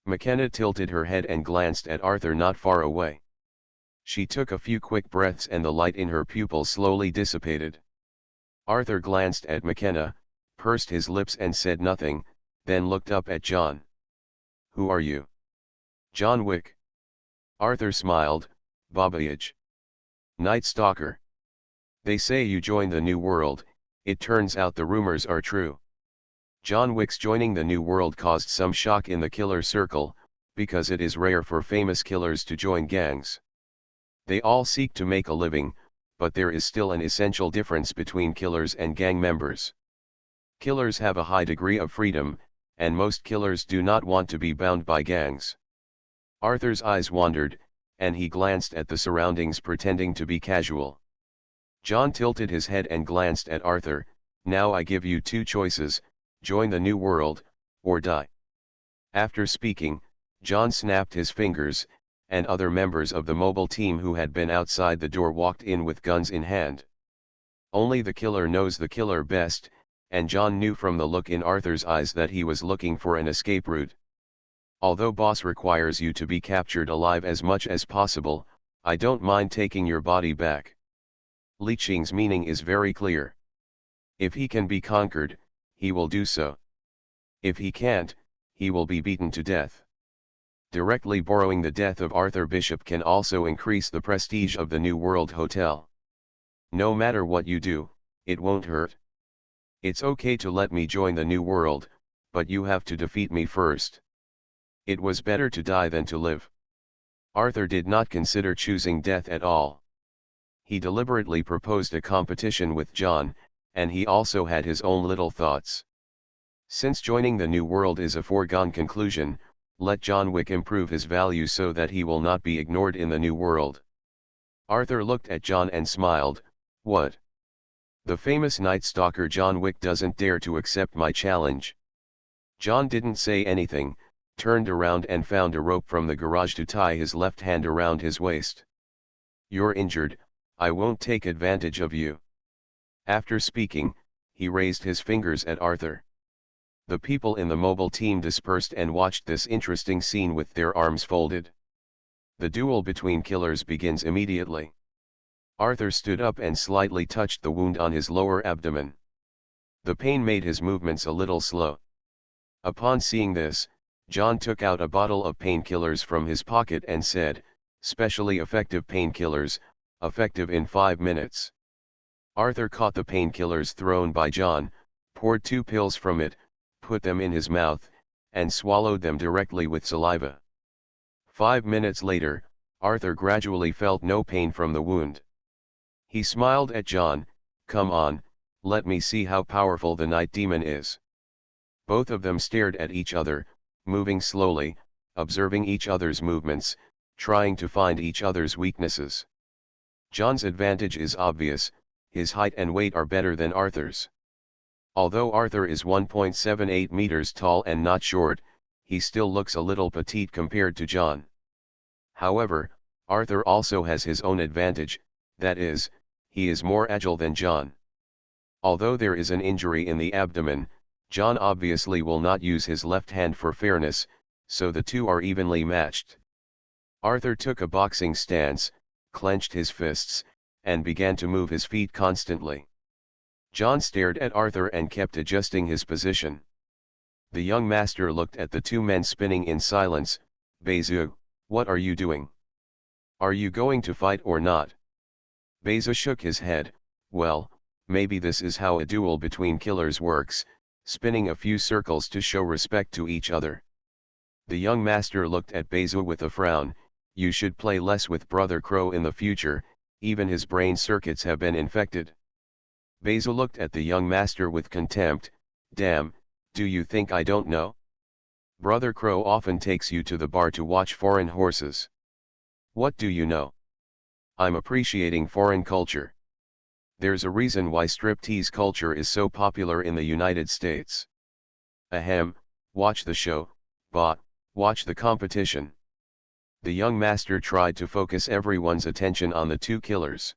Speaker 1: McKenna tilted her head and glanced at Arthur not far away. She took a few quick breaths and the light in her pupils slowly dissipated. Arthur glanced at McKenna, pursed his lips and said nothing, then looked up at John. "Who are you?" "John Wick." Arthur smiled, "Babayage. Night Stalker. They say you joined the New World, it turns out the rumors are true." John Wick's joining the New World caused some shock in the killer circle, because it is rare for famous killers to join gangs. They all seek to make a living, but there is still an essential difference between killers and gang members. Killers have a high degree of freedom, and most killers do not want to be bound by gangs. Arthur's eyes wandered, and he glanced at the surroundings pretending to be casual. John tilted his head and glanced at Arthur. "Now I give you two choices, join the New World, or die." After speaking, John snapped his fingers, and other members of the mobile team who had been outside the door walked in with guns in hand. Only the killer knows the killer best, and John knew from the look in Arthur's eyes that he was looking for an escape route. "Although boss requires you to be captured alive as much as possible, I don't mind taking your body back." Li Qing's meaning is very clear. If he can be conquered, he will do so. If he can't, he will be beaten to death. Directly borrowing the death of Arthur Bishop can also increase the prestige of the New World Hotel. "No matter what you do, it won't hurt. It's okay to let me join the New World, but you have to defeat me first." It was better to die than to live. Arthur did not consider choosing death at all. He deliberately proposed a competition with John, and he also had his own little thoughts. Since joining the New World is a foregone conclusion, let John Wick improve his value so that he will not be ignored in the New World. Arthur looked at John and smiled. "What? The famous Night Stalker John Wick doesn't dare to accept my challenge?" John didn't say anything, turned around and found a rope from the garage to tie his left hand around his waist. "You're injured, I won't take advantage of you." After speaking, he raised his fingers at Arthur. The people in the mobile team dispersed and watched this interesting scene with their arms folded. The duel between killers begins immediately. Arthur stood up and slightly touched the wound on his lower abdomen. The pain made his movements a little slow. Upon seeing this, John took out a bottle of painkillers from his pocket and said, "Specially effective painkillers, effective in 5 minutes. Arthur caught the painkillers thrown by John, poured 2 pills from it, put them in his mouth, and swallowed them directly with saliva. 5 minutes later, Arthur gradually felt no pain from the wound. He smiled at John. "Come on, let me see how powerful the night demon is." Both of them stared at each other, moving slowly, observing each other's movements, trying to find each other's weaknesses. John's advantage is obvious, his height and weight are better than Arthur's. Although Arthur is 1.78 meters tall and not short, he still looks a little petite compared to John. However, Arthur also has his own advantage, that is, he is more agile than John. Although there is an injury in the abdomen, John obviously will not use his left hand for fairness, so the two are evenly matched. Arthur took a boxing stance, clenched his fists, and began to move his feet constantly. John stared at Arthur and kept adjusting his position. The young master looked at the two men spinning in silence. "Bezu, what are you doing? Are you going to fight or not?" Bezu shook his head. "Well, maybe this is how a duel between killers works, spinning a few circles to show respect to each other." The young master looked at Bezu with a frown. "You should play less with Brother Crow in the future, even his brain circuits have been infected." Bezu looked at the young master with contempt. "Damn, do you think I don't know? Brother Crow often takes you to the bar to watch foreign horses. What do you know? I'm appreciating foreign culture. There's a reason why striptease culture is so popular in the United States. Ahem, watch the show, watch the competition." The young master tried to focus everyone's attention on the two killers.